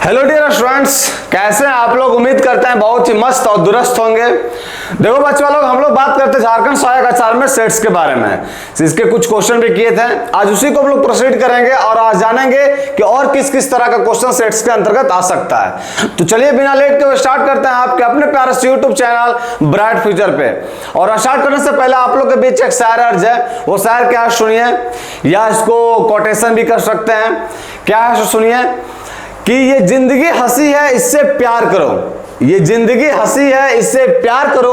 Hello dear students, कैसे हैं आप लोग। उम्मीद करते हैं बहुत ही मस्त और दुरुस्त होंगे। देखो बच्चों लोग, हम लोग बात करते हैं झारखंड सहायक असाइनमेंट सेट्स के बारे में। इसके कुछ क्वेश्चन भी किए थे, आज उसी को हम लोग प्रोसीड करेंगे और आज जानेंगे कि और किस किस तरह का क्वेश्चन सेट्स के अंतर्गत आ सकता है। तो चलिए बिना लेट के स्टार्ट करते हैं आपके अपने प्यारे से यूट्यूब चैनल ब्राइट फ्यूचर पे। और स्टार्ट करने से पहले आप लोग के बीच एक शायर अर्ज है, वो शायर क्या है सुनिए, या इसको कोटेशन भी कर सकते हैं। क्या है सुनिए कि ये जिंदगी हंसी है इससे प्यार करो, ये जिंदगी हंसी है इससे प्यार करो,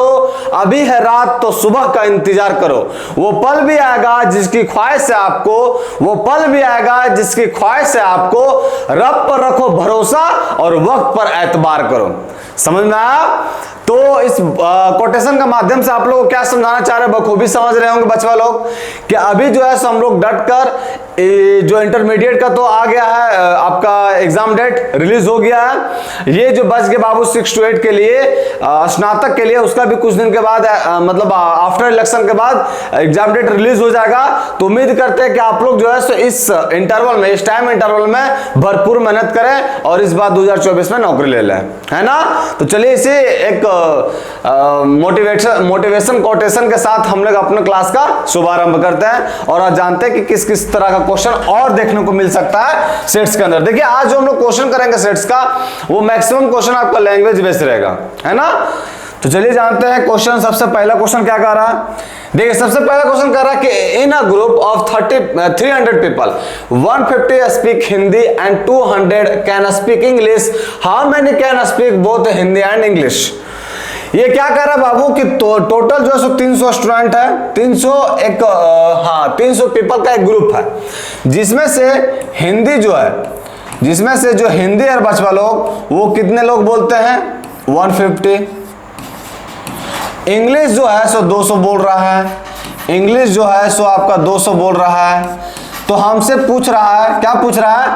अभी है रात तो सुबह का इंतजार करो। वो पल भी आएगा जिसकी ख्वाहिश है आपको, वो पल भी आएगा जिसकी ख्वाहिश है आपको, रब पर रखो भरोसा और वक्त पर एतबार करो। समझ में आया। तो इस कोटेशन का माध्यम से आप लोग को क्या समझाना चाह रहे हैं बखूबी समझ रहे होंगे बच्चा लोग कि अभी जो है सो हम लोग डट कर जो इंटरमीडिएट का तो आ गया है, आपका एग्जाम डेट रिलीज हो गया है। ये जो बच गए बाबू 6 to 8 के लिए स्नातक के लिए, उसका भी कुछ दिन के बाद मतलब आफ्टर इलेक्शन के बाद एग्जाम डेट रिलीज हो जाएगा। तो उम्मीद करते हैं कि आप लोग जो है सो इस इंटरवल में, इस टाइम इंटरवल में भरपूर मेहनत करें और इस बार 2024 में नौकरी ले लें, है ना। तो चलिए इसे एक मोटिवेशन कोटेशन के साथ हम लोग अपने क्लास का शुभारंभ करते हैं और आज जानते हैं कि किस किस तरह का क्वेश्चन और देखने को मिल सकता है सेट्स के अंदर। देखिए आज जो हम लोग क्वेश्चन करेंगे सेट्स का, वो मैक्सिमम क्वेश्चन आपका लैंग्वेज बेस्ड रहेगा, है ना। तो चलिए जानते हैं क्वेश्चन। सबसे पहला क्वेश्चन क्या कह रहा है, देखिए सबसे पहला क्वेश्चन कह रहा है कि in a group of 300 people 150 speak Hindi and 200 can speak English, how many can speak both Hindi and English. ये क्या कह रहा है बाबू कि टोटल जो है सो 300 स्टूडेंट है, 300 पीपल का एक ग्रुप है, जिसमें से हिंदी जो है, जिसमें से जो हिंदी और बचवा लोग वो कितने लोग बोलते हैं 150, इंग्लिश जो है सो 200 बोल रहा है, इंग्लिश जो है सो आपका 200 बोल रहा है। तो हमसे पूछ रहा है, क्या पूछ रहा है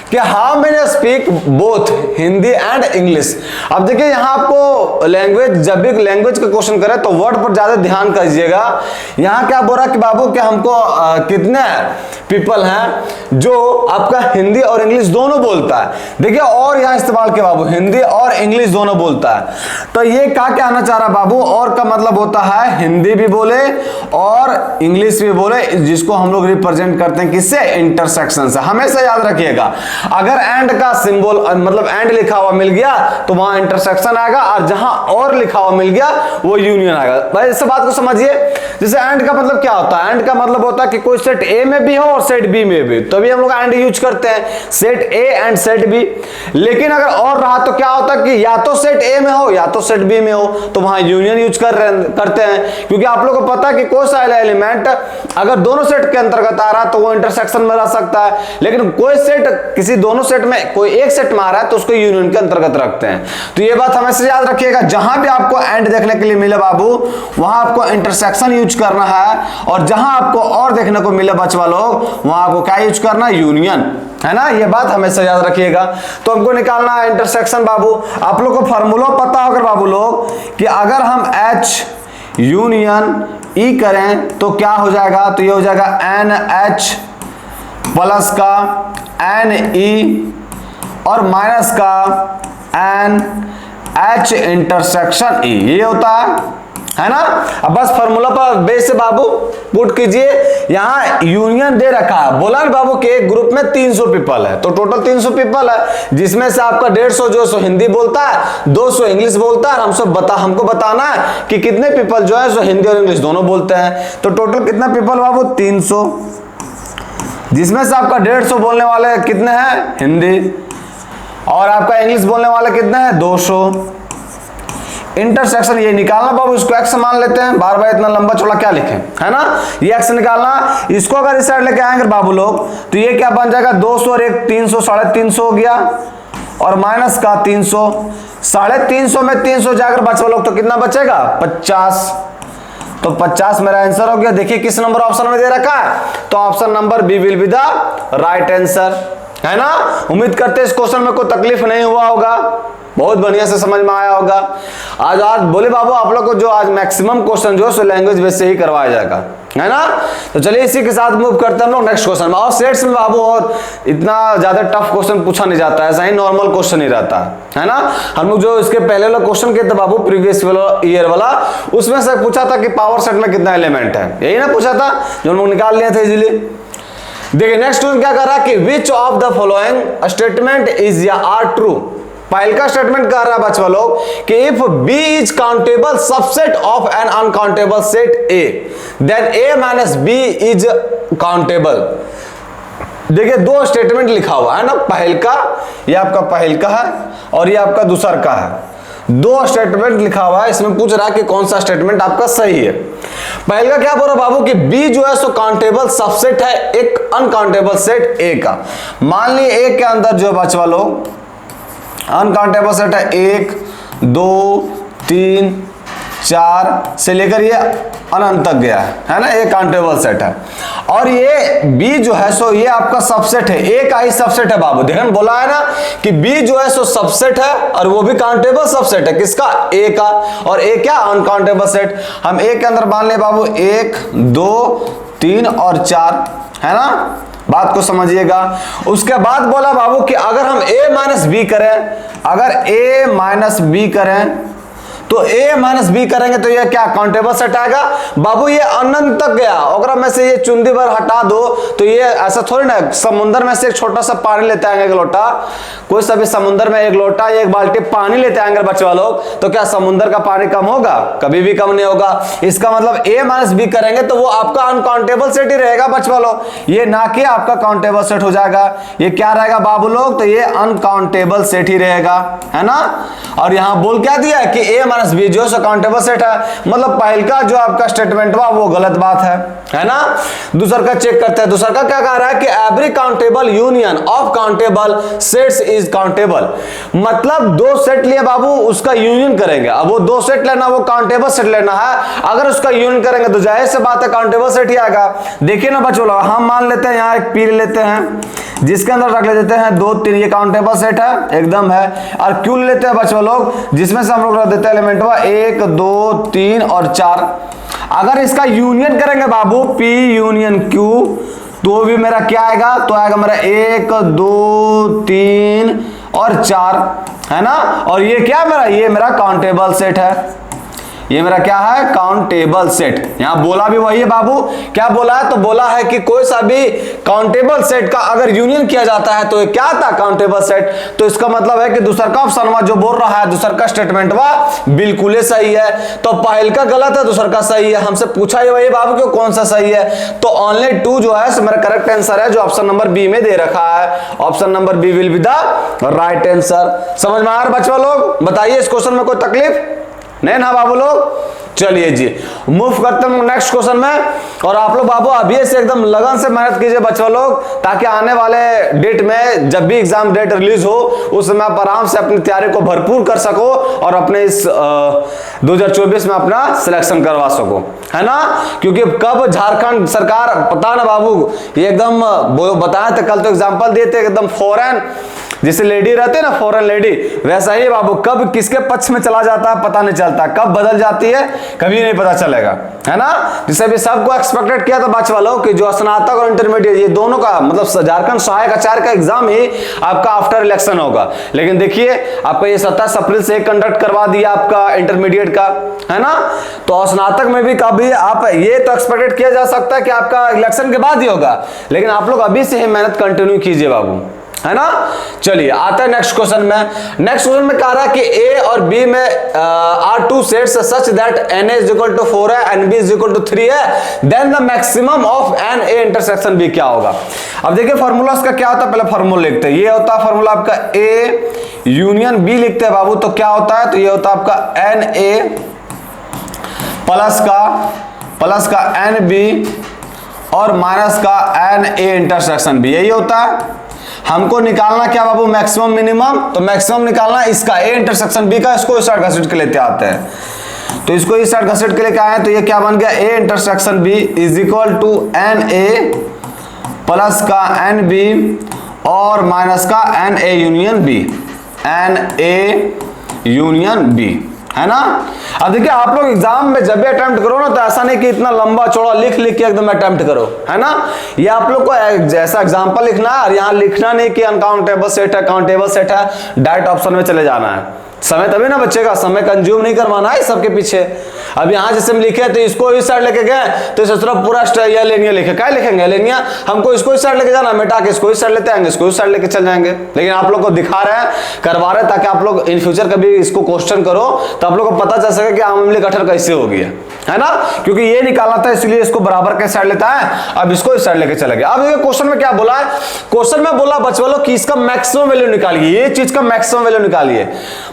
कि how many speak both Hindi and English. अब देखिए यहाँ आपको लैंग्वेज, जब भी लैंग्वेज का क्वेश्चन करें तो वर्ड पर ज्यादा ध्यान करिएगा। यहाँ क्या बोल रहा है कि बाबू कि हमको कितने पीपल हैं जो आपका हिंदी और इंग्लिश दोनों बोलता है। देखिए और यहाँ इस्तेमाल किया बाबू, हिंदी और इंग्लिश दोनों बोलता है। तो ये क्या कहना चाह रहा है बाबू, और का मतलब होता है हिंदी भी बोले और इंग्लिश भी बोले, जिसको हम लोग रिप्रेजेंट करते हैं किससे, इंटरसेक्शन से। हमेशा याद रखिएगा, अगर एंड का सिंबल मतलब एंड लिखा हुआ मिल गया तो वहां इंटरसेक्शन आएगा, और जहां और लिखा हुआ मिल गया वो यूनियन आएगा। भाई इस बात को समझिए, जैसे एंड का मतलब क्या होता है, एंड का मतलब होता है कि कोई सेट ए में भी हो और सेट बी में भी, तभी हम लोग एंड यूज करते हैं, set A and set B. लेकिन अगर और रहा तो क्या होता है कि या तो सेट ए में हो या तो सेट बी में हो, तो वहां यूनियन यूज करते हैं। क्योंकि आप लोगों को पता है कि कोई सा एलिमेंट अगर दोनों सेट के अंतर्गत आ रहा है तो वो इंटरसेक्शन में रह सकता है, लेकिन कोई सेट किसी दोनों सेट में कोई एक सेट में आ रहा है तो उसको यूनियन के अंतर्गत रखते हैं। तो ये बात हमेशा याद रखिएगा, जहां भी आपको एंड देखने के लिए मिले बाबू वहां आपको इंटरसेक्शन यूज करना है, और जहां आपको और देखने को मिले बचवा लोग वहां आपको क्या यूज करना है, यूनियन, है ना। ये बात हमेशा याद रखिएगा। तो हमको निकालना है इंटरसेक्शन बाबू। आप लोग को फार्मूला पता होगा बाबू लोग कि अगर हम H यूनियन E करें तो क्या हो जाएगा, तो ये हो जाएगा NH प्लस का NE और माइनस का NH इंटरसेक्शन E, ये होता है ना। अब बस फार्मूला पर बेस से बाबू पुट कीजिए। यहाँ यूनियन दे रखा है, बोला ना बाबू कि एक ग्रुप में 300 पीपल है, तो टोटल 300 पीपल है, जिसमें से आपका 150 जो सो हिंदी बोलता है, 200 इंग्लिश बोलता है। हमको बताना है कि कितने पीपल जो है सो हिंदी और इंग्लिश दोनों बोलते हैं। तो टोटल कितना पीपल बाबू 300, जिसमें से आपका 150 बोलने वाले कितने हैं, हिंदी, और आपका इंग्लिश बोलने वाले कितने हैं, 200। इंटरसेक्शन ये निकालना बाबू, इसको x मान लेते हैं, बार बार इतना लंबा चौड़ा क्या लिखें, है ना। ये x निकालना, इसको अगर इस साइड लेके आएंगे बाबू लोग तो ये क्या बन जाएगा, 200 और 1 300, 350 हो गया, और माइनस का 300, 350 में 300 जाकर बचवा लोग तो कितना बचेगा, 50। तो 50 मेरा आंसर हो गया। देखिए किस नंबर ऑप्शन में दे रखा है, तो option number B will be the right answer, है ना। उम्मीद करते हैं इस क्वेश्चन में कोई तकलीफ नहीं हुआ होगा। बहुत बढ़िया से समझ में आया होगा। आज बोले बाबू आप लोग को जो आज मैक्सिमम क्वेश्चन जो है लैंग्वेज बेस से ही करवाया जाएगा, है ना। तो चलिए इसी के साथ मूव करते हैं हम लोग नेक्स्ट क्वेश्चन में। और सेट्स में बाबू और इतना ज्यादा टफ क्वेश्चन पूछा नहीं जाता है, ऐसा ही नॉर्मल क्वेश्चन ही रहता है ना। हम लोग जो इसके पहले वाला क्वेश्चन किए थे बाबू प्रीवियस ईयर वाला, उसमें से पूछा था कि पावर सेट में कितना एलिमेंट है, यही ना पूछा था, जो हम लोग निकाल लिए थे इजीली। देखिए नेक्स्ट क्वेश्चन क्या कर रहा है कि which of the following statement is या आर ट्रू। पहले का स्टेटमेंट कह रहा है बच्चों लोग कि if B is countable subset of an uncountable set A then A minus B is countable. देखिए दो स्टेटमेंट लिखा हुआ है ना, पहल का, ये आपका पहल का है और ये आपका दूसर का है। दो स्टेटमेंट लिखा हुआ है, इसमें पूछ रहा है कि कौन सा स्टेटमेंट आपका सही है। पहले का क्या बोल रहा बाबू कि बी जो है सो काउंटेबल सबसेट है एक अनकाउंटेबल सेट ए का। मान ली ए के अंदर जो बच्चा लोग अनकाउंटेबल सेट है 1 2 3 4 से लेकर ये अनंत तक गया है ना, ये काउंटेबल सेट है। और ये B जो है सो ये आपका सबसेट है, A का ही सबसेट है बाबू। देखिए बोला है ना कि B जो है सो सबसेट है और वो भी काउंटेबल सबसेट है, किसका, A का। और A क्या, अनकाउंटेबल सेट। हम A के अंदर मान ले बाबू 1 2 3 और 4, है ना, बात को समझिएगा। उसके बाद बोला बाबू कि अगर हम A माइनस बी करें, अगर A माइनस बी करें तो A माइनस बी करेंगे तो ये क्या काउंटेबल सेट आएगा बाबू। ये अनंत तक गया, अगर मैं से ये चुंदी भर हटा दो तो ये ऐसा थोड़ी ना, समुद्र में से एक छोटा सा पानी लेते आएंगे एक लोटा, कोई सा भी समुद्र में एक लोटा एक बाल्टी पानी लेते आएंगे बच्चे लोग, तो क्या समुद्र का पानी कम होगा, कभी भी कम नहीं होगा। इसका मतलब A माइनस बी करेंगे तो वो आपका अनकाउंटेबल सेट ही रहेगा बच्चे लोग, ये ना कि आपका काउंटेबल सेट हो जाएगा। ये क्या रहेगा बाबू लोग, तो ये अनकाउंटेबल सेट ही रहेगा, है ना। और यहां बोल क्या दिया है कि A माइनस बी जो है काउंटेबल सेट है, मतलब पहल का जो आपका स्टेटमेंट हुआ वो गलत बात है ना। दूसर का चेक करते हैं। दूसर का क्या कह रहा है कि every countable union of countable sets is countable. मतलब दो सेट लिए बाबू, उसका यूनियन करेंगे। अब वो दो सेट लेना, वो काउंटेबल सेट लेना है, अगर उसका यूनियन करेंगे तो जाहिर सी बात है काउंटेबल सेट ही आएगा। देखिए ना बच्चों लोग, हम मान लेते हैं यहाँ एक पी लेते हैं जिसके अंदर रख लेते हैं 2 3, ये काउंटेबल सेट है एकदम है। और क्यू लेते हैं बच्चों लोग जिसमें से हम लोग रख देते हैं एलिमेंट 1 2 3 और 4। अगर इसका यूनियन करेंगे बाबू P यूनियन Q तो भी मेरा क्या आएगा, तो आएगा मेरा 1 2 3 और 4, है ना। और ये क्या मेरा, ये मेरा काउंटेबल सेट है, ये मेरा क्या है, काउंटेबल सेट। यहां बोला भी वही है बाबू, क्या बोला है, तो बोला है कि कोई सा भी काउंटेबल सेट का अगर यूनियन किया जाता है तो ये क्या था, काउंटेबल सेट। तो इसका मतलब है कि दूसरा का ऑप्शन हुआ जो बोल रहा है, दूसरा का स्टेटमेंट हुआ बिल्कुल सही है। तो पहल का गलत है, दूसरा का सही है। हमसे पूछा ही वही बाबू कि कौन सा सही है, तो ओनली 2 जो है मेरा करेक्ट आंसर है, जो ऑप्शन नंबर बी में दे रखा है। Option number B will be the right answer. समझ में आ रहा बच्चों लोग, बताइए इस क्वेश्चन में कोई तकलीफ नहीं ना बाबू लोग। चलिए जी मूव करते हैं नेक्स्ट क्वेश्चन में। और आप लोग बाबू अभी से एकदम लगन से मेहनत कीजिए बच्चों लोग, ताकि आने वाले डेट में जब भी एग्जाम डेट रिलीज हो उस समय आप आराम से अपनी तैयारी को भरपूर कर सको और अपने इस 2024 में अपना सिलेक्शन करवा सको, है ना। क्योंकि कब झारखंड सरकार, पता ना बाबू, ये एकदम बताया था कल, तो एग्जाम्पल दिए थे एकदम फॉरेन जैसे लेडी रहते हैं ना, फॉरेन लेडी, वैसा ही बाबू कब किसके पक्ष में चला जाता है पता नहीं चलता, कब बदल जाती है कभी नहीं पता चलेगा, है ना। जिससे भी सबको एक्सपेक्टेड किया था बच्चे वालों कि जो स्नातक और इंटरमीडिएट ये दोनों का मतलब झारखंड सहायक आचार्य का एग्जाम ही आपका आफ्टर इलेक्शन होगा। लेकिन देखिए आपका ये 27 अप्रैल से कंडक्ट करवा दिया आपका इंटरमीडिएट का, है ना। तो स्नातक में भी कभी आप ये तो एक्सपेक्टेड किया जा सकता है कि आपका इलेक्शन के बाद ही होगा, लेकिन आप लोग अभी से ही मेहनत कंटिन्यू कीजिए बाबू, है ना। चलिए आते हैं नेक्स्ट क्वेश्चन में। नेक्स्ट क्वेश्चन में कह रहा है कि ए और बी में are two sets such that n is equal to 4 है and B is equal to 3 है, then the maximum of n A intersection B क्या होगा। अब देखिए फॉर्मूला का क्या होता है, पहले फॉर्मूला लिखते हैं। ये होता है फॉर्मूला आपका ए यूनियन बी लिखते हैं बाबू, तो क्या होता है, तो ये होता है आपका एन ए प्लस का एन बी और माइनस का एन ए इंटरसेक्शन बी, यही होता है। हमको निकालना क्या बाबू, मैक्सिमम मिनिमम, तो मैक्सिमम निकालना इसका ए इंटरसेक्शन बी का, इसको इस साइड घसीट के लेते आते हैं। तो इसको इस साइड घसीट के लेके आए तो ये क्या बन गया, A intersection B is equal to n A plus का एन बी और माइनस का n A union B, n A union B, है ना। अब देखिए आप लोग एग्जाम में जब भी अटेम्प्ट करो ना, तो ऐसा नहीं कि इतना लंबा चौड़ा लिख लिख के एकदम अटेम्प्ट करो, है ना। ये आप लोग को जैसा एग्जाम्पल लिखना है, और यहाँ लिखना नहीं कि अनकाउंटेबल सेट है, काउंटेबल सेट है, डायरेक्ट ऑप्शन में चले जाना है। समय तभी ना बचेगा, समय कंज्यूम नहीं करवाना है सबके पीछे। अब यहाँ जैसे हम लिखे तो इसको इस साइड लेके गए, तो इस तरफ पूरा ये लेनिया लिखे, क्या लिखेंगे लेनिया, हमको इसको इस साइड लेके जाना, मिटा के इसको इस साइड लेते आएंगे, इसको इस साइड लेके चल जाएंगे। लेकिन आप लोग को दिखा रहे हैं, करवा रहे हैं, ताकि आप लोग इन फ्यूचर कभी इसको क्वेश्चन करो तो आप लोग को पता चल सके कि आम इमली कटहल कैसे हो गया, है ना। क्योंकि ये निकालना था, इसलिए इसको बराबर के साइड लेता है, अब इसको इस साइड लेके चले गए। अब देखिए क्वेश्चन में क्या बोला है, क्वेश्चन में बोला बच्चों लोग कि इसका मैक्सिमम वैल्यू निकालिए, ये चीज का मैक्सिमम वैल्यू निकालिए।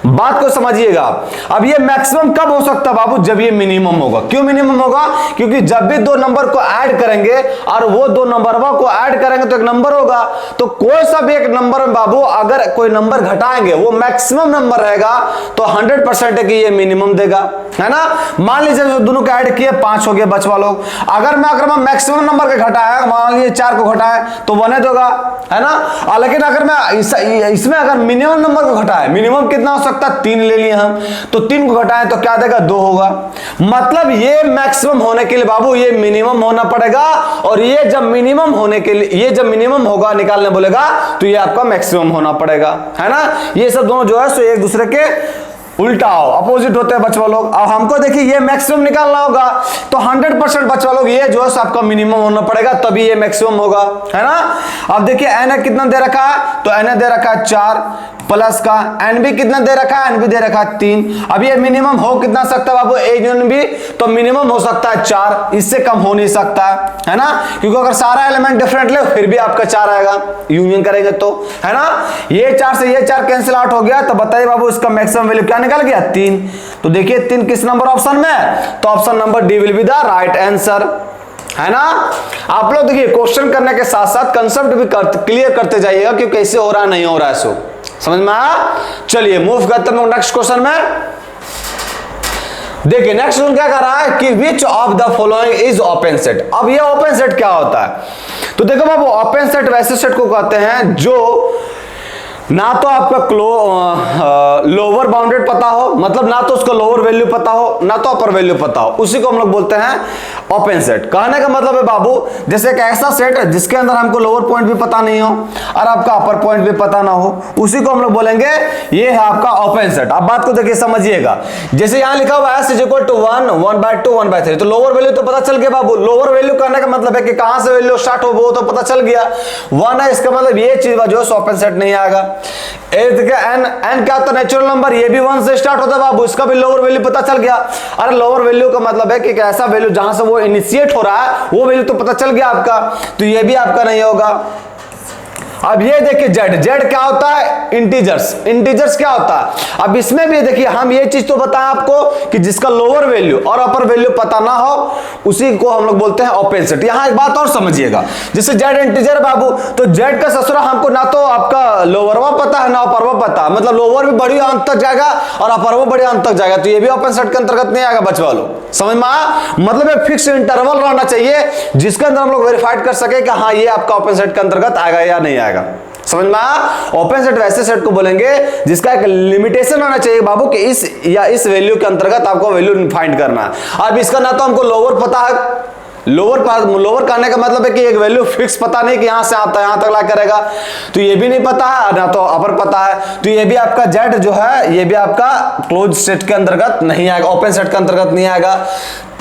बात को समझिएगा। अब ये मैक्सिमम कब हो सकता है बाबू, जब ये मिनिमम होगा। क्यों मिनिमम होगा, क्योंकि जब भी दो नंबर को ऐड करेंगे और वो दो नंबर को ऐड करेंगे तो एक नंबर होगा। तो कोई सा भी एक नंबर में बाबू अगर कोई नंबर घटाएंगे, वो मैक्सिमम नंबर रहेगा, तो 100% है कि ये मिनिमम देगा, है ना। मान लीजिए दोनों को ऐड किए 5 हो गए बचवा लोग, अगर मैं मैक्सिमम नंबर का घटाया, मान लीजिए 4 को घटाया तो 1 देगा, है ना। लेकिन अगर मैं इसमें अगर मिनिमम नंबर को घटाया, मिनिमम कितना हो सकता है, 3 ले लिए हम, तो 3 को घटाएं तो क्या देगा, 2 होगा। मतलब ये मैक्सिमम होने के लिए बाबू ये मिनिमम होना पड़ेगा, और ये जब मिनिमम होने के लिए, ये जब मिनिमम होगा निकालने बोलेगा, तो ये आपका मैक्सिमम होना पड़ेगा, है ना। ये सब दोनों जो है सो एक दूसरे के उल्टा हो, अपोजिट होते हैं बच्चों लोग। अब हमको देखिए ये मैक्सिमम निकालना होगा, तो 100% बच्चों लोग ये जो है आपका मिनिमम होना पड़ेगा, तभी ये मैक्सिमम होगा, है ना। अब देखिए एन कितना दे रखा है, तो एन दे रखा है 4 प्लस का एन बी कितना दे रखा है, एन बी दे रखा है 3। अब ये मिनिमम हो कितना सकता है बाबू, ए यूनियन बी, तो मिनिमम हो सकता है 4, इससे कम हो नहीं सकता, है ना। क्योंकि अगर सारा एलिमेंट डिफरेंट ले फिर भी आपका 4 आएगा, यूनियन करेंगे तो, है ना। ये 4 से ये 4 कैंसिल आउट हो गया, तो बताइए बाबू इसका मैक्सिमम वैल्यू क्या निकल गया, 3। तो देखिए 3 किस नंबर ऑप्शन में, तो option number D will be the right answer, है ना। आप लोग देखिए क्वेश्चन करने के साथ साथ कंसेप्ट भी क्लियर करते जाइएगा कि कैसे हो रहा है, नहीं हो रहा है, सो समझ में आया। चलिए मूव करते हैं नेक्स्ट क्वेश्चन में। देखिए नेक्स्ट क्वेश्चन क्या कर रहा है कि which of the following is open set. अब ये ओपन सेट क्या होता है, तो देखो बाबू ओपन सेट वैसे सेट को कहते हैं जो ना तो आपका लोअर बाउंडेड पता हो, मतलब ना तो उसका लोअर वैल्यू पता हो, ना तो अपर वैल्यू पता हो, उसी को हम लोग बोलते हैं ओपन सेट। कहने का मतलब है बाबू जैसे एक ऐसा सेट है जिसके अंदर हमको लोअर पॉइंट भी पता नहीं हो और आपका अपर पॉइंट भी पता ना हो, उसी को हम लोग बोलेंगे ये है आपका ओपन सेट। आप बात को देखिए समझिएगा, जैसे यहां लिखा हुआ है s = 1, 1/2, 1/3, तो लोअर वैल्यू तो पता चल गया बाबू। लोअर वैल्यू कहने का मतलब है कि कहां से वैल्यू स्टार्ट हो वो तो पता चल गया, 1 है, इसका मतलब ये चीज जो है ओपन सेट नहीं आएगा। एन क्या होता है, नेचुरल नंबर, ये भी 1 से स्टार्ट होता है बाबू, इसका भी लोअर वैल्यू पता चल गया। अरे लोअर वैल्यू का मतलब है कि ऐसा वैल्यू जहां से वो इनिशिएट हो रहा है वो वैल्यू तो पता चल गया आपका, तो ये भी आपका नहीं होगा। अब ये देखिए जेड क्या होता है, इंटीजर्स क्या होता है। अब इसमें भी देखिए हम ये चीज तो बताएं आपको कि जिसका लोअर वैल्यू और अपर वैल्यू पता ना हो उसी को हम लोग बोलते हैं ओपन सेट। यहां एक बात और समझिएगा, जैसे जेड इंटीजर बाबू, तो जेड का ससुरा हमको ना तो आपका लोअरवा पता है ना अपरवा पता है, मतलब लोअर भी बड़ी अंत तक जाएगा और अपरवा बड़ी अंत तक जाएगा, तो ये भी ओपन सेट के अंतर्गत नहीं आएगा बचवा लो, समझ में आया। मतलब एक फिक्स इंटरवल रहना चाहिए जिसके अंदर हम लोग वेरीफाइड कर सके कि हाँ ये आपका ओपन सेट के अंतर्गत आएगा या नहीं आएगा, समझ में आया। ओपन सेट वैसे सेट को बोलेंगे जिसका एक लिमिटेशन होना चाहिए बाबू कि इस या इस वैल्यू के अंतर्गत आपको वैल्यू फाइंड करना है। अब इसका ना तो हमको लोअर पता है, लोअर करने का मतलब है कि एक वैल्यू फिक्स पता नहीं कि यहां से आता है यहां तक ला करेगा, तो ये भी नहीं पता है, ना तो अपर पता है, तो ये भी आपका जेड जो है ये भी आपका क्लोज सेट के अंतर्गत नहीं आएगा, ओपन सेट के अंतर्गत नहीं आएगा।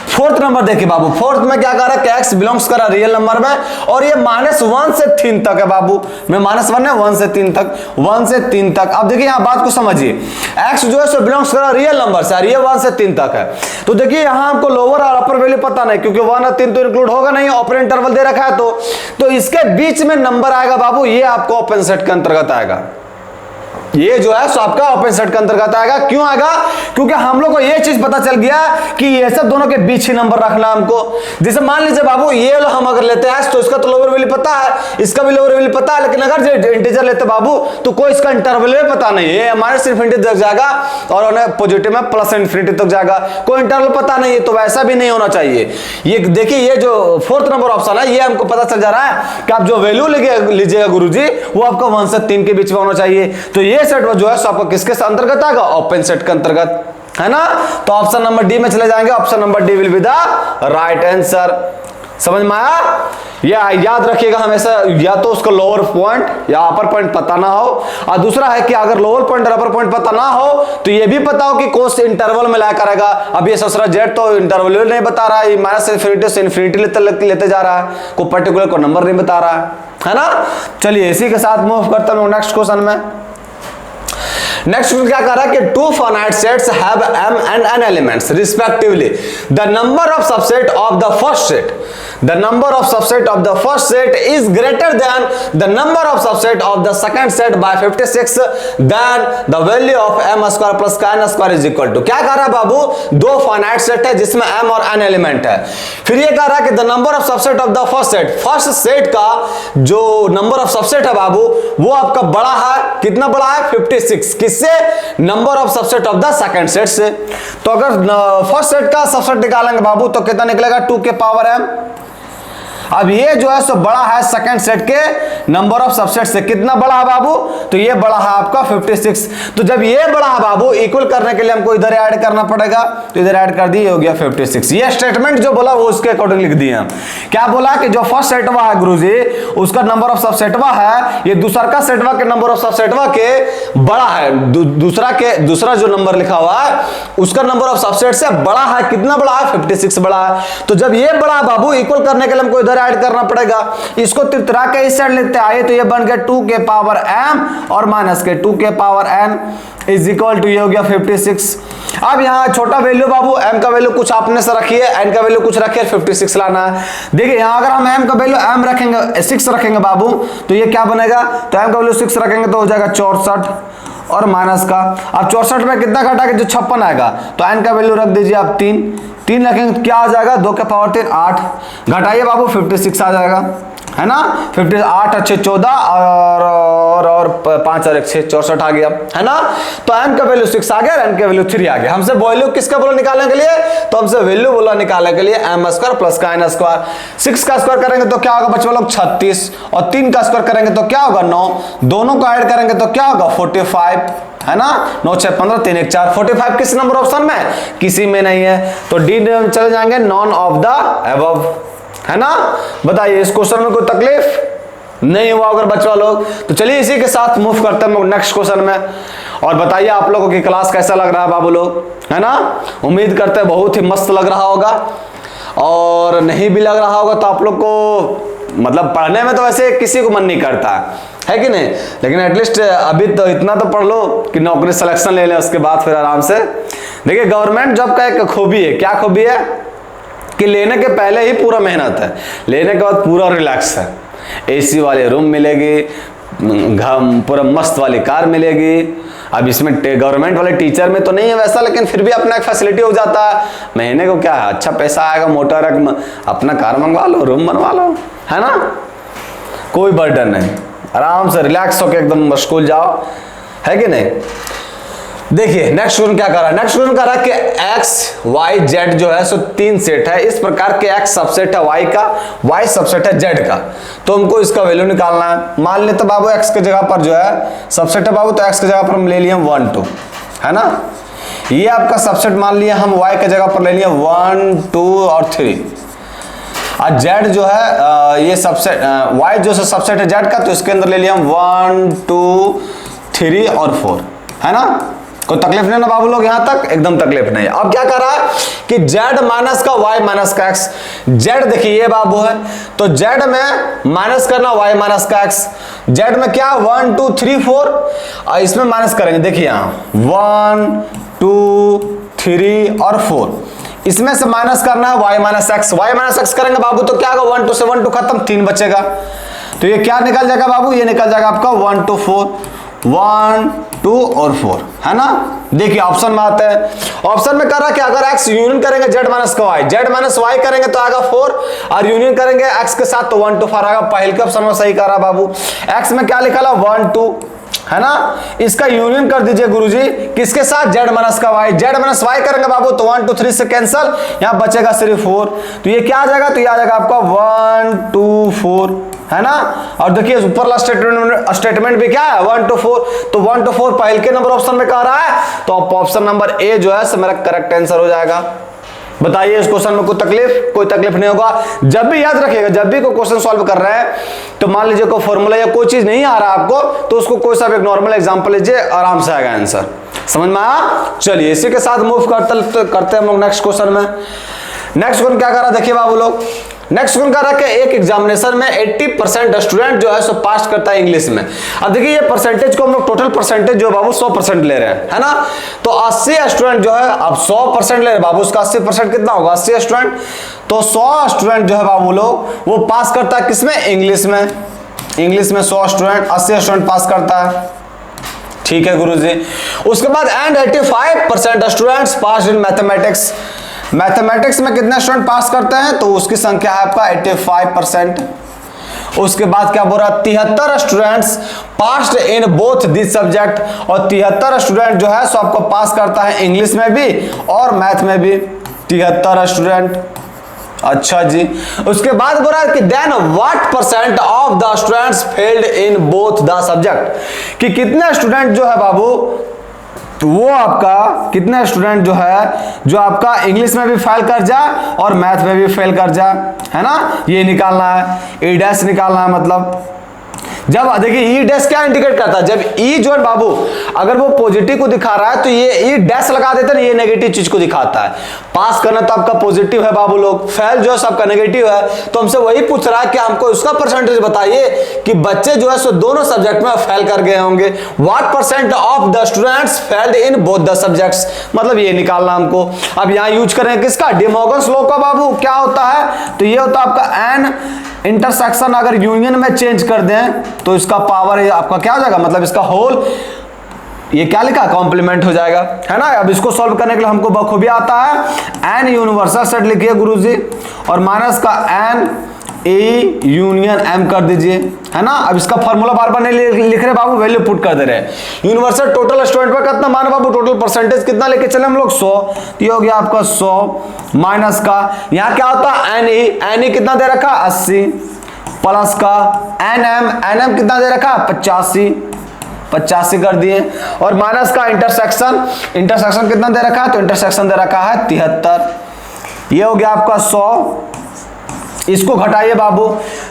फोर्थ नंबर देखिए बाबू, फोर्थ में क्या कह रहा है कि x बिलोंग्स कर रहा है रियल नंबर में और ये -1 से 3 तक है बाबू, में -1 है 1 से 3 तक, 1 से 3 तक। अब देखिए यहां बात को समझिए, x जो है सो बिलोंग्स कर रहा है रियल नंबर से और ये 1 से 3 तक है, तो देखिए यहां आपको लोअर और अपर वैल्यू पता नहीं क्योंकि 1 और 3 तो इंक्लूड होगा नहीं, ओपन इंटरवल दे रखा है, तो इसके बीच में नंबर आएगा बाबू, ये आपको ओपन सेट के अंतर्गत आएगा, ये जो है सो आपका ओपन सेट के अंतर्गत आएगा। क्यों आएगा, क्योंकि हम लोग को ये चीज पता चल गया कि ये सब दोनों के बीच ही नंबर रखना हमको। जैसे मान लीजिए बाबू ये लो हम अगर लेते हैं तो इसका तो लोअर वैल्यू पता है, इसका भी लोअर वैल्यू पता है, लेकिन अगर इंटीजर लेते बाबू तो कोई इसका इंटरवल भी पता नहीं है, हमारे सिर्फ इंटीजर तक जाएगा और उन्हें पॉजिटिव में प्लस इंफिनिटी तक जाएगा, कोई इंटरवल पता नहीं है, तो वैसा भी नहीं होना चाहिए। ये देखिए ये जो फोर्थ नंबर ऑप्शन है ये हमको पता चल जा रहा है कि आप जो वैल्यू लीजिएगा गुरुजी वो आपका 1 से 3 के बीच में होना चाहिए, तो ये ये सेट जो है सो आपको किसके अंतर्गत आएगा, ओपन सेट के अंतर्गत, है ना। तो ऑप्शन नंबर डी में चले जाएंगे, option number D will be the right answer. समझ में आया? या याद रखिएगा हमेशा, या तो उसका लोअर पॉइंट या अपर पॉइंट पता ना हो, और दूसरा है कि अगर लोअर पॉइंट और अपर पॉइंट पता ना हो तो ये भी पता हो कि कौन से इंटरवल में लाया करेगा। अब ये ससुरा जेड तो इंटरवल नहीं बता रहा है, माइनस इन्फिनिटी से इन्फिनिटी लेते जा रहा है, कोई पर्टिकुलर को नंबर नहीं बता रहा है ना। चलिए इसी के साथ मूव करता हूं नेक्स्ट क्वेश्चन में। नेक्स्ट क्या कह रहा है कि two finite sets have m and n elements respectively, the number of subset of the first set, the number of subset of the first set is greater than the number of subset of the second set by 56 then the value of m square plus n square is equal to. क्या कह रहा है बाबू, दो finite set है जिसमें m और n element है, फिर ये कह रहा है कि the number of subset of the first set का जो नंबर ऑफ सबसेट है बाबू वो आपका बड़ा है, कितना बड़ा है 56, किससे, number of subset of the second set से। तो अगर फर्स्ट सेट का सबसेट निकालेंगे बाबू तो कितना निकलेगा 2 के पावर m। अब ये जो है सो बड़ा है सेकंड सेट के नंबर ऑफ सबसेट से, कितना बड़ा है बाबू, तो ये बड़ा है आपका 56। तो जब ये बड़ा है बाबू इक्वल करने के लिए हमको इधर ऐड करना पड़ेगा, तो इधर ऐड कर दिए, हो गया 56। ये स्टेटमेंट जो बोला वो उसके अकॉर्डिंग लिख दिए हम। क्या बोला कि जो फर्स्ट सेटवा है गुरुजी उसका नंबर ऑफ सबसेटवा है, ये दूसरा का सेटवा के नंबर ऑफ सबसेटवा के बड़ा है, दूसरा जो नंबर लिखा हुआ है उसका नंबर ऑफ सबसेट से बड़ा है, कितना बड़ा है 56 बड़ा है। तो जब ये बड़ा है बाबू इक्वल करने के लिए हमको इधर ऐड करना पड़ेगा, इसको तिरतरा के इस साइड लेते आए तो ये बन गया 2 के पावर m और माइनस के 2 के power n is equal to ये हो गया 56। अब यहाँ छोटा वैल्यू बाबू m का वैल्यू कुछ आपने से रखिए, n का वैल्यू कुछ रखिए, 56 लाना है। देखिए यहाँ अगर हम m का वैल्यू m रखेंगे 6 रखेंगे बाबू तो ये क्या बनेगा, तो m का वैल्यू 6 रखेंगे तो हो जाएगा 64 और माइनस का, अब 64 में कितना घटा के जो 56 आएगा तो n का वैल्यू रख दीजिए आप 3 रखेंगे तो क्या आ जाएगा 2 के पावर 3 8, घटाइए बाबू 56 आ जाएगा, है ना। 58 अच्छे 14 और 5 और 1 6 64 आ गया, है ना। तो m का वैल्यू 6 आ गया, n का वैल्यू 3 आ गया। हमसे वैल्यू किसका बोला निकालने के लिए, तो हमसे वैल्यू बोला निकालने के लिए m स्क्वायर प्लस का n स्क्वायर। 6 का स्क्वायर करेंगे तो क्या होगा बच्चों लोग 36, और 3 का स्क्वायर करेंगे तो क्या होगा 9, दोनों को ऐड करेंगे तो क्या होगा 45, है ना। 9 6 15 3 1 4, 45 किस नंबर ऑप्शन में, किसी में नहीं है, तो डी में चले जाएंगे, नॉन ऑफ द अबव, है ना। बताइए इस क्वेश्चन में कोई तकलीफ नहीं हुआ अगर बच्चा लोग, तो चलिए इसी के साथ मूव करते हैं नेक्स्ट क्वेश्चन में। और बताइए आप लोगों की क्लास कैसा लग रहा है बाबू लोग, है ना। उम्मीद करते हैं बहुत ही मस्त लग रहा होगा, और नहीं भी लग रहा होगा तो आप लोग को मतलब पढ़ने में तो वैसे किसी को मन नहीं करता है कि नहीं, लेकिन एटलीस्ट अभी तो इतना तो पढ़ लो कि नौकरी सिलेक्शन ले लें, उसके बाद फिर आराम से। देखिए गवर्नमेंट जॉब का एक खूबी है, क्या खूबी है कि लेने के पहले ही पूरा मेहनत है, लेने के बाद पूरा रिलैक्स है, एसी वाले रूम मिलेगी, पूरा मस्त वाली कार मिलेगी। अब इसमें गवर्नमेंट वाले टीचर में तो नहीं है वैसा, लेकिन फिर भी अपना एक फैसिलिटी हो जाता है, महीने को क्या है अच्छा पैसा आएगा, मोटा रकम, अपना कार मंगवा लो, रूम बनवा लो, है ना, कोई बर्डन नहीं, आराम से रिलैक्स होकर एकदम स्कूल जाओ, है कि नहीं। देखिए नेक्स्ट क्वेश्चन क्या कर रहा है, नेक्स्ट क्वेश्चन कर रहा है कि x y z जो है सो 3 सेट है, इस प्रकार के x सबसेट है y का, y सबसेट है z का, तो हमको इसका वैल्यू निकालना है। मान लेते बाबू x के जगह पर जो है सबसेट है बाबू, तो x के जगह पर हम ले लिए 1 2, है ना। ये आपका सबसेट मान लिया हम, y के जगह पर ले लिए 1 2 और 3, और z जो है ये सबसेट y जो सबसेट है z का, तो इसके अंदर ले लिया हम 1 2 3 और 4, है ना। कोई तकलीफ नहीं ना बाबू लोग, यहां तक एकदम तकलीफ नहीं है। अब क्या कर रहा है कि z माइनस का y माइनस का x, z देखिए ये बाबू है, तो z में माइनस करना y माइनस का x, z में क्या 1 2 3 4, और इसमें माइनस करेंगे, देखिए यहां 1 2 3 और 4, इसमें से माइनस करना है y माइनस x करेंगे बाबू तो क्या होगा 1 2 से 1 2 खत्म, 3 बचेगा, तो ये क्या निकल जाएगा बाबू, ये निकल जाएगा आपका 1 2 4, 1 2 और 4, है ना। देखिए ऑप्शन में आते हैं, ऑप्शन में कह रहा है कि अगर x यूनियन करेंगे z माइनस का y, z माइनस y करेंगे तो आएगा 4, और यूनियन करेंगे x के साथ तो 1 2 4 आएगा। पहले के ऑप्शन में सही कह रहा बाबू, x में क्या लिखा है 1 2, है ना, इसका यूनियन कर दीजिए गुरुजी किसके साथ, z माइनस का y, z माइनस y करेंगे बाबू तो 1 2 3 से कैंसिल, यहाँ बचेगा सिर्फ 4, तो ये क्या आ जाएगा, तो ये आ जाएगा आपका 1 2 4, है ना। और देखिए ऊपर वाला स्टेटमेंट भी क्या है 1 to 4, तो 1 to 4 पहले के नंबर ऑप्शन में कह रहा है, तो ऑप्शन नंबर ए जो है मेरा करेक्ट आंसर हो जाएगा। बताइए इस क्वेश्चन में कोई तकलीफ नहीं होगा। जब भी याद रखिएगा, जब भी कोई क्वेश्चन सॉल्व कर रहे हैं तो मान लीजिए कोई फॉर्मूला या कोई चीज नहीं आ रहा आपको, तो उसको कोई सा भी एक नॉर्मल एग्जांपल लीजिए, आराम से आएगा आंसर। समझ में आया? चलिए इसी के साथ मूव करते हैं हम लोग नेक्स्ट क्वेश्चन में। नेक्स्ट क्वेश्चन क्या कर रहा है देखिए बाबू लोग, नेक्स्ट क्वेश्चन कर रहा है कि एक एग्जामिनेशन में 80% स्टूडेंट जो है सो पास करता है इंग्लिश में। अब देखिए ये परसेंटेज को हम लोग टोटल परसेंटेज जो बाबू 100% ले रहे हैं, है ना। तो 80 स्टूडेंट जो है, अब 100% ले रहे हैं बाबू, उसका 80% कितना होगा 80 स्टूडेंट, तो 100 स्टूडेंट जो है बाबू लोग वो पास करता है किसमें, इंग्लिश में। इंग्लिश में 100 स्टूडेंट 80 स्टूडेंट पास करता है, ठीक है गुरुजी। उसके बाद and 85% students pass in mathematics. Mathematics में कितने स्टूडेंट पास करते हैं, तो उसकी संख्या है आपका 85%। उसके बाद क्या बोल रहा है 73 students passed in both this subject, और 73 स्टूडेंट जो है सो आपको पास करता है इंग्लिश में भी और मैथ में भी, 73 स्टूडेंट। अच्छा जी, उसके बाद बोल रहा है कि then what percent of the students failed in both the subject, कि कितने स्टूडेंट जो है बाबू, तो वो आपका कितने स्टूडेंट जो है जो आपका इंग्लिश में भी फेल कर जाए और मैथ में भी फेल कर जाए, है ना। ये निकालना है, ई डैश निकालना है। मतलब जब देखिए ई डैश क्या इंडिकेट करता है, जब ई जो है बाबू अगर वो पॉजिटिव को दिखा रहा है तो ये ई डैश लगा देते हैं, ये नेगेटिव चीज को दिखाता है। पास करना तो आपका पॉजिटिव है बाबू लोग, फेल जो है सबका नेगेटिव है। तो हमसे वही पूछ रहा है कि हमको उसका परसेंटेज बताइए कि बच्चे जो है सो दोनों सब्जेक्ट में फेल कर गए होंगे। What percent of the students failed in both the subjects, मतलब ये निकालना हमको। अब यहाँ यूज करें किसका, डे मॉर्गन्स लॉ का बाबू। क्या होता है, तो ये होता है आपका एन इंटरसेक्शन अगर यूनियन में चेंज कर दें तो इसका पावर आपका क्या हो जाएगा, मतलब इसका होल, ये क्या लिखा, कॉम्प्लीमेंट हो जाएगा, है ना। अब इसको सॉल्व करने के लिए हमको बखूबी आता है एन यूनिवर्सल सेट लिखिए गुरुजी, और माइनस का एन ए यूनियन एम कर दीजिए, है ना। अब इसका फॉर्मूला बार बार नहीं लिख रहे बाबू, वैल्यू पुट कर दे रहे हैं। यूनिवर्सल टोटल स्टूडेंट पर कितना मान बाबू, टोटल परसेंटेज कितना लेके चले हम लोग 100, ये हो गया आपका 100 माइनस का यहाँ क्या होता है एन ई कितना दे रखा 80, प्लस का एन एम कितना दे रखा 85 कर दिए, और माइनस का इंटरसेक्शन कितना दे रखा है, तो इंटरसेक्शन दे रखा है 73। ये हो गया आपका 100। इसको घटाइए बाबू,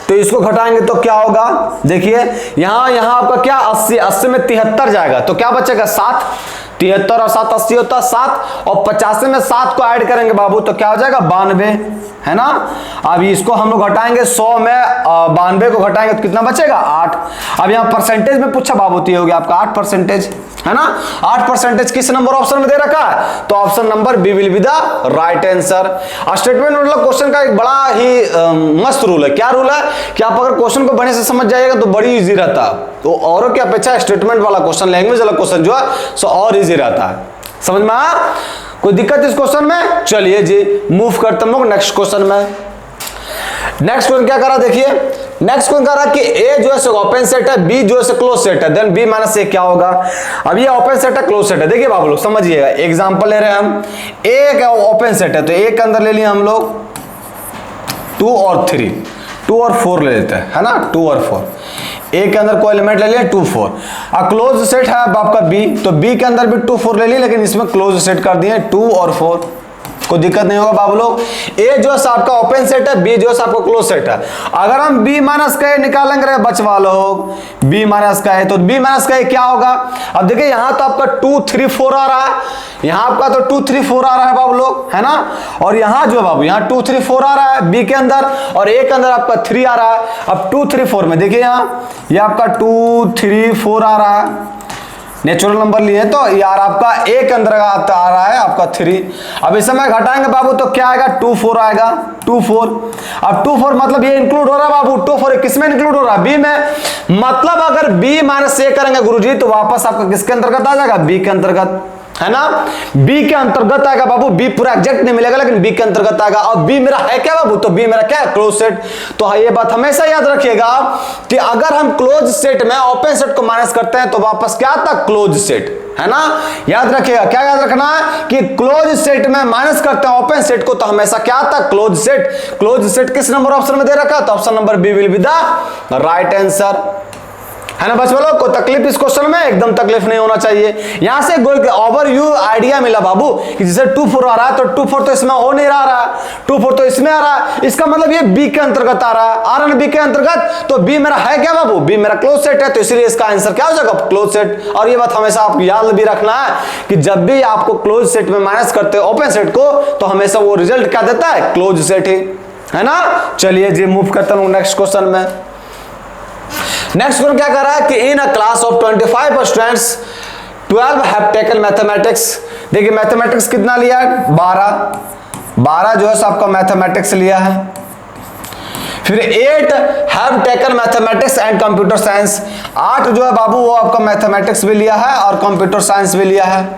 तो इसको घटाएंगे तो क्या होगा, देखिए यहां आपका क्या 80 में 73 जाएगा तो क्या बचेगा 7, 73 और 7 80 होता है 7, और 85 में 7 को ऐड करेंगे बाबू तो क्या हो जाएगा 92, है ना। अब इसको हम लोग घटाएंगे 100 में 92 को घटाएंगे तो कितना बचेगा 8। अब यहाँ परसेंटेज में पूछा बाबू तो ये हो गया आपका 8%, है ना। 8% किस नंबर ऑप्शन में दे रखा है, तो option number B will be the right answer. Statement मतलब क्वेश्चन का एक बड़ा ही मस्त रूल है। क्या रूल है कि आप अगर क्वेश्चन को बढ़िया से समझ जाइएगा तो बड़ी इजी रहता है, तो औरों की अपेक्षा स्टेटमेंट वाला क्वेश्चन, लैंग्वेज वाला क्वेश्चन जो है सो और इजी रहता है। समझ में आया, कोई दिक्कत इस क्वेश्चन में। चलिए जी मूव करते हम लोग नेक्स्ट क्वेश्चन में। नेक्स्ट क्वेश्चन क्या करा देखिए, नेक्स्ट क्वेश्चन करा कि ए जो है ओपन सेट है, बी जो है क्लोज सेट है, देन बी माइनस ए क्या होगा। अब ये ओपन सेट है क्लोज सेट है, देखिए बाबू लोग समझिएगा, एग्जांपल ले रहे हैं हम, ए का ओपन सेट है तो ए के अंदर ले लिए हम लोग 2 और 3, 2 और 4 ले लेते हैं, है ना, 2 और 4। ए के अंदर कोई एलिमेंट ले लिया 2 4। अब क्लोज सेट है आपका बी, तो बी के अंदर भी 2 4 ले लिए, लेकिन इसमें क्लोज सेट कर दिए 2 और 4, कोई दिक्कत नहीं होगा बाबू लोग। ए जो है आपका ओपन सेट है, बी जो है आपका क्लोज सेट है। अगर हम बी माइनस का ए निकालेंगे बचवा लोग, बी माइनस का ए, तो बी माइनस का ए क्या होगा। अब देखिए यहाँ तो आपका 2 3 4 आ रहा है, यहाँ आपका तो 2 3 4 आ रहा है बाबू लोग, है ना। और यहाँ जो बाबू यहाँ 2 3 4 आ रहा है बी के अंदर, और ए के अंदर आपका 3 आ रहा है। अब 2 3 4 में देखिए यहाँ ये आपका 2 3 4 आ रहा है, नेचुरल नंबर लिए तो यार आपका ए के अंदर आ रहा है आपका 3। अब इस समय घटाएंगे बाबू तो क्या आएगा 2 4 आएगा, 2 4। अब 2 4 मतलब ये इंक्लूड हो रहा है बाबू, 2 4 किसमें इंक्लूड हो रहा है, बी में। मतलब अगर बी माइनस ए करेंगे गुरुजी तो वापस आपका किसके अंतर्गत आ जाएगा, बी के अंतर्गत, है ना। बी के अंतर्गत आएगा बाबू, बी पूरा एग्जैक्ट नहीं मिलेगा लेकिन बी के अंतर्गत आएगा। और बी मेरा है क्या बाबू, तो बी मेरा क्या है क्लोज सेट। तो ये बात हमेशा याद रखिएगा कि अगर हम क्लोज सेट में ओपन सेट को माइनस करते हैं तो वापस क्या आता है क्लोज सेट, है ना। याद रखिएगा, क्या याद रखना है कि क्लोज सेट में माइनस करते हैं ओपन सेट को, तो हमेशा क्या आता है क्लोज सेट। क्लोज सेट किस नंबर ऑप्शन में दे रखा, तो option number B will be the right answer, है ना बच्चों लोग। कोई तकलीफ इस क्वेश्चन में एकदम तकलीफ नहीं होना चाहिए। यहां से ओवरव्यू आइडिया मिला बाबू कि जैसे 2 4 आ रहा है तो 2 4 तो इसमें हो नहीं रहा, 2 4 तो इसमें आ रहा है, इसका मतलब ये बी के अंतर्गत आ रहा है, आ रहा है बी के अंतर्गत, तो बी मेरा है क्या बाबू, बी मेरा क्लोज सेट है, तो इसलिए इसका आंसर क्या हो जाएगा क्लोज सेट। और ये बात हमेशा आप याद भी रखना है कि जब भी आपको क्लोज सेट में माइनस करते हो ओपन सेट को, तो हमेशा वो रिजल्ट क्या देता है, क्लोज सेट ही, है ना। चलिए जी मूव करता हूं नेक्स्ट क्वेश्चन में। नेक्स्ट क्वेश्चन क्या कर रहा है कि in a class of 25 students 12 have taken mathematics. देखिए मैथमेटिक्स कितना लिया है, 12 जो है आपका मैथमेटिक्स लिया है। फिर 8 have taken mathematics and computer science, 8 जो है बाबू वो आपका मैथमेटिक्स भी लिया है और कंप्यूटर साइंस भी लिया है,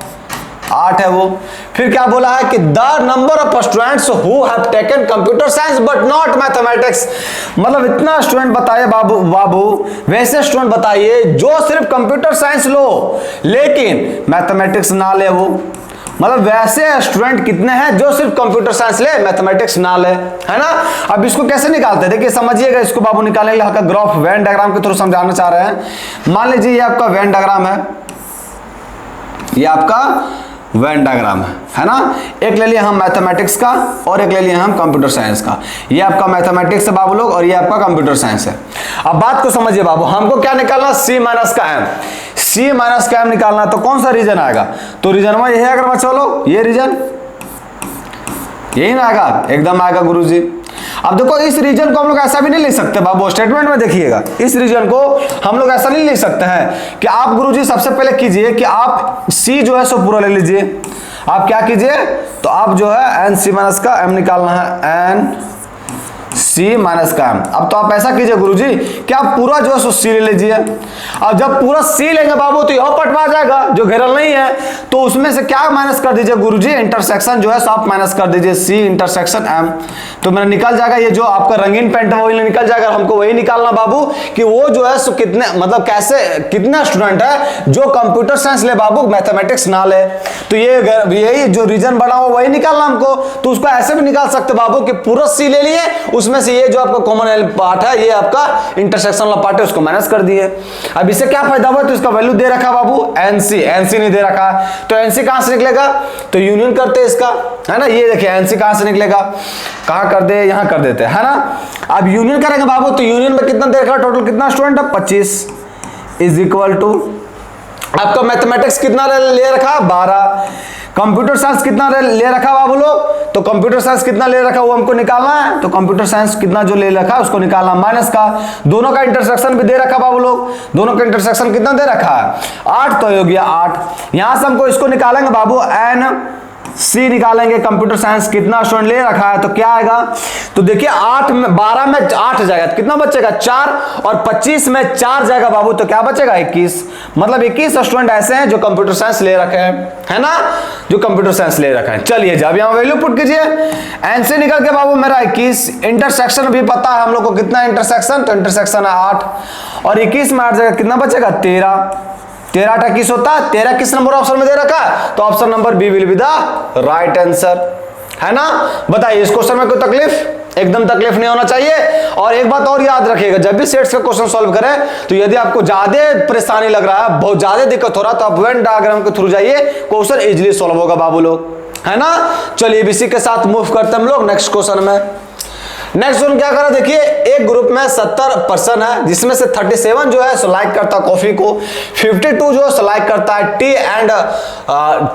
8 है वो। फिर क्या बोला है कि the number of students who have taken computer science but not mathematics, मतलब इतना स्टूडेंट बताइए बाबू वैसे स्टूडेंट बताइए जो सिर्फ कंप्यूटर साइंस लो लेकिन मैथमेटिक्स ना ले, वो मतलब वैसे स्टूडेंट कितने हैं जो सिर्फ कंप्यूटर साइंस ले मैथमेटिक्स ना ले, है ना। अब इसको कैसे निकालते हैं, देखिए समझिएगा इसको बाबू, निकालने के लिए आपका ग्राफ वेन डायग्राम के थ्रू समझाना चाह रहे हैं। मान लीजिए ये आपका वेन डायग्राम है, ये आपका वेन डायग्राम है ना। एक ले लिए हम मैथमेटिक्स का और एक ले लिए हम कंप्यूटर साइंस का। ये आपका मैथमेटिक्स है बाबू लोग और ये आपका कंप्यूटर साइंस है। अब बात को समझिए बाबू, हमको क्या निकालना, सी माइनस का एम, सी माइनस का एम निकालना, तो कौन सा रीजन आएगा, तो रीजन में यही अगर बच्चों लोग ये रीजन यही ना आएगा, एकदम आएगा गुरुजी। अब देखो इस रीजन को हम लोग ऐसा भी नहीं लिख सकते बाबू, स्टेटमेंट में देखिएगा, इस रीजन को हम लोग ऐसा नहीं लिख सकते हैं कि आप गुरुजी सबसे पहले कीजिए कि आप सी जो है सो पूरा ले लीजिए। आप क्या कीजिए, तो आप जो है एन सी माइनस का एम निकालना है, एन सी माइनस का एम। अब तो आप ऐसा कीजिए गुरुजी कि आप पूरा जो है सो सी ले लीजिए। अब जब पूरा सी लेंगे बाबू तो यह पटवा जाएगा जो घेरल नहीं है, तो उसमें से क्या माइनस कर दीजिए गुरुजी, इंटरसेक्शन जो है सो आप माइनस कर दीजिए, सी इंटरसेक्शन एम, तो मेरा निकल जाएगा ये जो आपका रंगीन पेंट है वही निकल जाएगा। हमको वही निकालना बाबू कि वो जो है सो कितने मतलब कैसे कितना स्टूडेंट है जो कंप्यूटर साइंस ले बाबू मैथमेटिक्स ना ले, तो ये यही जो रीजन बना हो वही निकालना हमको। तो उसको ऐसे भी निकाल सकते बाबू कि पूरा सी ले लिए, उसमें से ये जो आपका कॉमन पार्ट है ये आपका इंटरसेक्शन वाला पार्ट है उसको माइनस कर दिए। अब इससे क्या फायदा हुआ, तो इसका वैल्यू दे रखा बाबू एनसी, एनसी नहीं दे रखा, तो एनसी कहां से निकलेगा, तो यूनियन करते हैं इसका, है ना। ये देखिए एनसी कहां से निकलेगा, कहां कर दे, यहां कर देते हैं, है ना। अब यूनियन करेंगे बाबू, तो यूनियन में कितना दे रखा, टोटल कितना स्टूडेंट है 25 इज इक्वल टू आपका मैथमेटिक्स कितना ले रखा 12, कंप्यूटर साइंस कितना ले रखा बाबू लोग, तो कंप्यूटर साइंस कितना ले रखा वो हमको निकालना है, तो कंप्यूटर साइंस कितना जो ले रखा उसको निकालना माइनस का, दोनों का इंटरसेक्शन भी दे रखा बाबू लोग, दोनों का इंटरसेक्शन कितना दे रखा है 8, तो हो गया 8। यहां से हमको इसको निकालेंगे बाबू एन सी निकालेंगे, कंप्यूटर साइंस कितना स्टूडेंट ले रखा है, तो क्या आएगा, तो देखिए 8 में 12 में 8 जाएगा, कितना बचेगा 4, और 25 में 4 जाएगा बाबू, तो क्या बचेगा 21, मतलब 21 स्टूडेंट ऐसे हैं जो कंप्यूटर साइंस ले रखे हैं, है ना, जो कंप्यूटर साइंस ले रखा है। चलिए जब यहां वैल्यू पुट कीजिए, एन से निकल के बाबू मेरा 21, इंटरसेक्शन भी पता है हम लोग को कितना इंटरसेक्शन, तो इंटरसेक्शन है 8, और 21 में 8 जाएगा, कितना बचेगा 13, 13 8 21 होता है, 13 किस नंबर ऑप्शन में दे रखा है, तो option number B will be the right answer, है ना। बताइए इस क्वेश्चन में कोई तकलीफ, एकदम तकलीफ नहीं होना चाहिए। और एक बात और याद रखिएगा, जब भी सेट्स का क्वेश्चन सॉल्व करें तो यदि आपको ज्यादा परेशानी लग रहा है, बहुत ज्यादा दिक्कत हो रहा है, तो आप वेन डायग्राम के थ्रू जाइए, क्वेश्चन इजीली सॉल्व होगा बाबू लोग, है ना। चलिए इसी के साथ मूव करते हैं हम लोग नेक्स्ट क्वेश्चन में। नेक्स्ट जोन क्या करा, देखिए एक ग्रुप में 70 पर्सन है जिसमें से 37 जो है सो लाइक करता है कॉफी को, 52 जो है लाइक करता है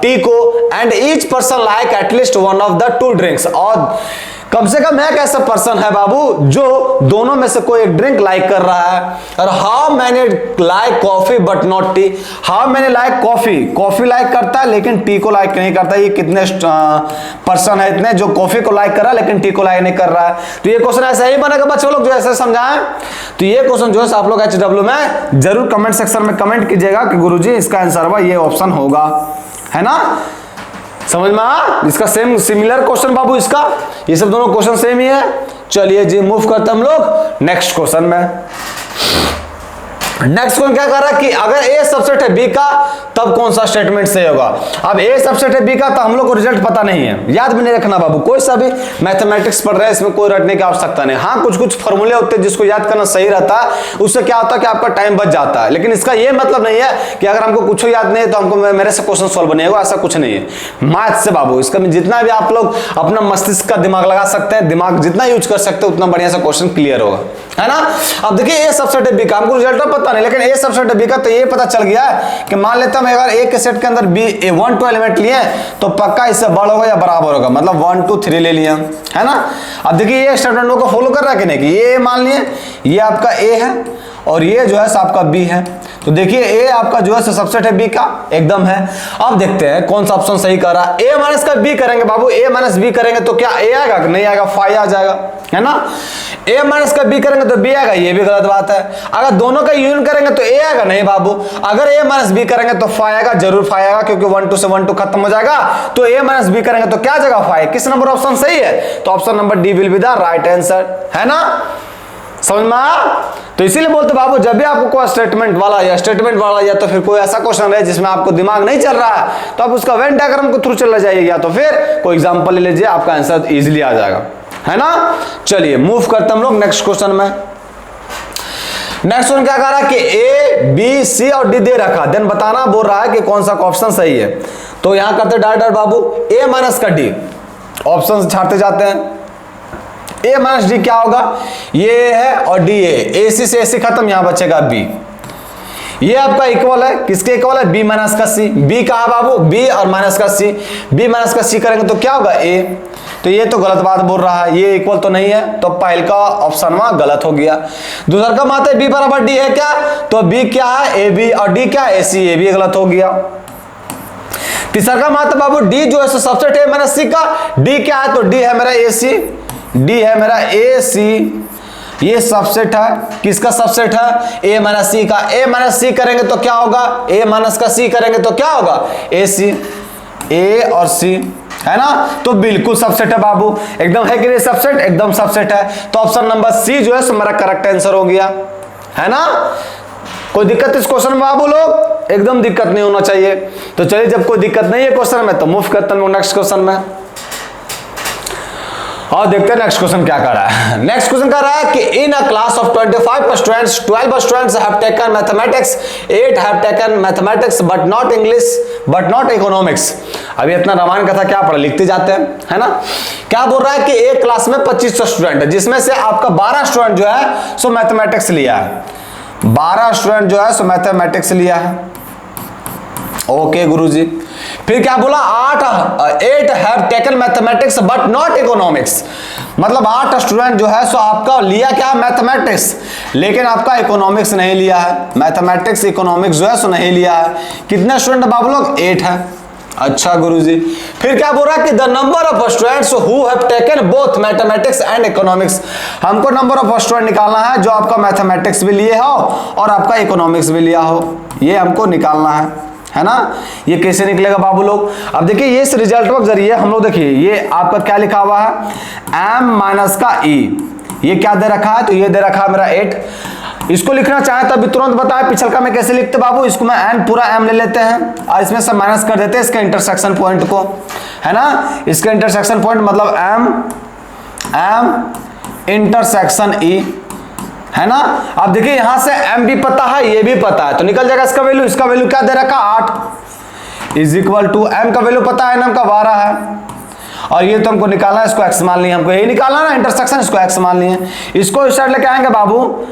टी को, and each person like at least one of the 2 drinks, और कम से कम एक ऐसा पर्सन है बाबू जो दोनों में से कोई एक ड्रिंक लाइक कर रहा है। और how many like coffee but not T, how many like coffee, coffee like करता है लेकिन टी को लाइक नहीं करता, ये कितने पर्सन है इतने जो कॉफी को लाइक कर रहा है लेकिन टी को लाइक नहीं कर रहा है। तो ये क्वेश्चन ऐसा ही बनेगा बच्चों लोग जो ऐसे समझाएं, तो ये क्वेश्चन जो है आप लोग HW में जरूर कमेंट सेक्शन में कमेंट कीजिएगा कि गुरुजी इसका आंसर हुआ ये ऑप्शन होगा, है ना। समझ में आ, इसका सेम सिमिलर क्वेश्चन बाबू, इसका ये सब दोनों क्वेश्चन सेम ही है। चलिए जी मूव करते हम लोग नेक्स्ट क्वेश्चन में। नेक्स्ट क्वेश्चन क्या कर रहा है कि अगर ए सबसेट है बी का तब कौन सा स्टेटमेंट सही होगा। अब ए सबसेट है बी का तो हम लोग को रिजल्ट पता नहीं है, याद भी नहीं रखना बाबू। कोई सा भी मैथमेटिक्स पढ़ रहे हैं इसमें कोई रटने की आवश्यकता नहीं। हाँ कुछ कुछ फॉर्मूले होते हैं जिसको याद करना सही रहता है, उससे क्या होता है कि आपका टाइम बच जाता है। लेकिन इसका ये मतलब नहीं है कि अगर हमको कुछ याद नहीं है तो हमको मेरे से क्वेश्चन सॉल्व नहीं होगा, ऐसा कुछ नहीं है। मैथ से बाबू इसका जितना भी आप लोग अपना मस्तिष्क का दिमाग लगा सकते हैं, दिमाग जितना यूज कर सकते हैं उतना बढ़िया से क्वेश्चन क्लियर होगा, है ना। अब देखिए ए सबसेट है बी का, हमको रिजल्ट पता नहीं, लेकिन ए सबसेट है बी का तो ये पता चल गया कि मान लेता हूं अगर ए के सेट के अंदर बी 1 2 एलिमेंट लिए तो पक्का इससे बड़ा होगा या बराबर होगा, मतलब 1 2 3 ले लिया, है ना। अब देखिए ये स्टेटमेंट को फॉलो कर रहा है कि नहीं, कि ये मान लिए ये आपका ए है और ये जो है आपका बी है, तो देखिए ए आपका जो है सबसेट है बी का, एकदम है। अब देखते हैं कौन सा ऑप्शन सही कर रहा है। ए माइनस का बी करेंगे बाबू, ए माइनस बी करेंगे तो क्या ए आएगा कि नहीं आएगा, फाइव आ जाएगा, है ना। ए माइनस का बी करेंगे तो बी आएगा, ये भी गलत बात है। अगर दोनों का यूनियन करेंगे तो ए आएगा, नहीं बाबू। अगर ए माइनस बी करेंगे तो फाइव आएगा, जरूर फाइव आएगा, क्योंकि 1 2 से 1 2 खत्म हो जाएगा, तो ए माइनस बी करेंगे तो क्या आ जाएगा, फाइव। किस नंबर ऑप्शन सही है, तो option number D will be the right answer, है ना। समझ में आया। तो इसीलिए बोलते बाबू जब भी आपको कोई स्टेटमेंट वाला या तो फिर कोई ऐसा क्वेश्चन है जिसमें आपको दिमाग नहीं चल रहा है तो आप उसका वेन डायग्राम के थ्रू चला जाइए, या तो फिर कोई एग्जांपल ले लीजिए, आपका आंसर इजीली आ जाएगा, है ना। चलिए मूव करते हम लोग नेक्स्ट क्वेश्चन में। नेक्स्ट क्वेश्चन क्या कह रहा है कि ए बी सी और डी दे रखा, देन बताना बोल रहा है कि कौन सा ऑप्शन सही है। तो यहां करते डायरेक्ट बाबू ए माइनस का डी, ऑप्शन छाड़ते जाते हैं। ए माइनस डी क्या होगा, ये है और डी ए सी से ए सी खत्म, यहां बचेगा बी। ये आपका इक्वल है, किसके इक्वल है, बी माइनस का सी। बी कहा बाबू, बी और माइनस का सी, बी माइनस का सी करेंगे तो क्या होगा ए। तो ये तो गलत बात बोल रहा है, ये इक्वल तो नहीं है, तो पहले का ऑप्शन में गलत हो गया। दूसरा का माते बी बराबर डी है क्या, तो बी क्या है ए बी और डी क्या है ए सी, ए भी गलत हो गया। तीसरा का माते बाबू डी जो है सबसेट है माइनस सी का, डी क्या है, तो डी है मेरा ए सी, डी है मेरा ए सी, ये सबसेट है, किसका सबसेट है, ए माइनस सी का। ए माइनस सी करेंगे तो क्या होगा, ए माइनस का सी करेंगे तो क्या होगा, ए सी, ए और सी, है ना। तो बिल्कुल सबसेट है बाबू, एकदम है कि नहीं सबसेट, एकदम सबसेट है। तो ऑप्शन नंबर सी जो है मेरा करेक्ट आंसर हो गया, है ना। कोई दिक्कत इस क्वेश्चन में बाबू लोग, एकदम दिक्कत नहीं होना चाहिए। तो चलिए जब कोई दिक्कत नहीं है क्वेश्चन में तो मूव करते हैं नेक्स्ट क्वेश्चन में और देखते हैं नेक्स्ट क्वेश्चन क्या कर रहा है। नेक्स्ट क्वेश्चन कर रहा है कि in a class of 25 students 12 students have taken mathematics, 8 have taken mathematics but not English but not economics. अभी इतना रामायण कथा क्या पढ़ा, लिखते जाते हैं, है ना। क्या बोल रहा है कि एक क्लास में 25 स्टूडेंट है, जिसमें से आपका 12 स्टूडेंट जो है सो मैथमेटिक्स लिया है, 12 स्टूडेंट जो है सो मैथमेटिक्स लिया है। ओके गुरुजी। फिर क्या बोला, 8 have taken mathematics but not economics, मतलब 8 स्टूडेंट जो है सो आपका लिया क्या, मैथमेटिक्स, लेकिन आपका इकोनॉमिक्स नहीं लिया है। मैथमेटिक्स इकोनॉमिक्स जो है सो नहीं लिया है। कितने स्टूडेंट बाबू लोग, 8 है। अच्छा गुरुजी। फिर क्या बोल रहा है कि the number of students who have taken both mathematics and economics, हमको नंबर ऑफ स्टूडेंट निकालना है जो आपका मैथमेटिक्स भी लिए हो और आपका इकोनॉमिक्स भी लिया हो, ये हमको निकालना है ना। ये कैसे निकलेगा बाबू लोग, अब देखिए ये इस रिजल्ट के जरिए हम लोग देखिए ये आपका क्या लिखा हुआ है, m माइनस का e, ये क्या दे रखा है, तो ये दे रखा है मेरा 8। इसको लिखना चाहे तो अभी तुरंत बताए, पिछल का मैं कैसे लिखते बाबू, इसको मैं n पूरा m ले लेते हैं और इसमें से माइनस कर देते हैं इसके इंटरसेक्शन पॉइंट को, है ना। इसका इंटरसेक्शन पॉइंट मतलब m इंटरसेक्शन e, है ना। अब देखिए यहां से m भी पता है, ये भी पता है, तो निकल जाएगा इसका वैल्यू। इसका वैल्यू क्या दे रखा, 8 इज इक्वल टू m का वैल्यू पता है, n का 12 है, और ये तो हमको निकालना है, इसको x मान लिया, हमको यही निकालना ना इंटरसेक्शन, इसको x मान लिए। इसको इस साइड लेके आएंगे बाबू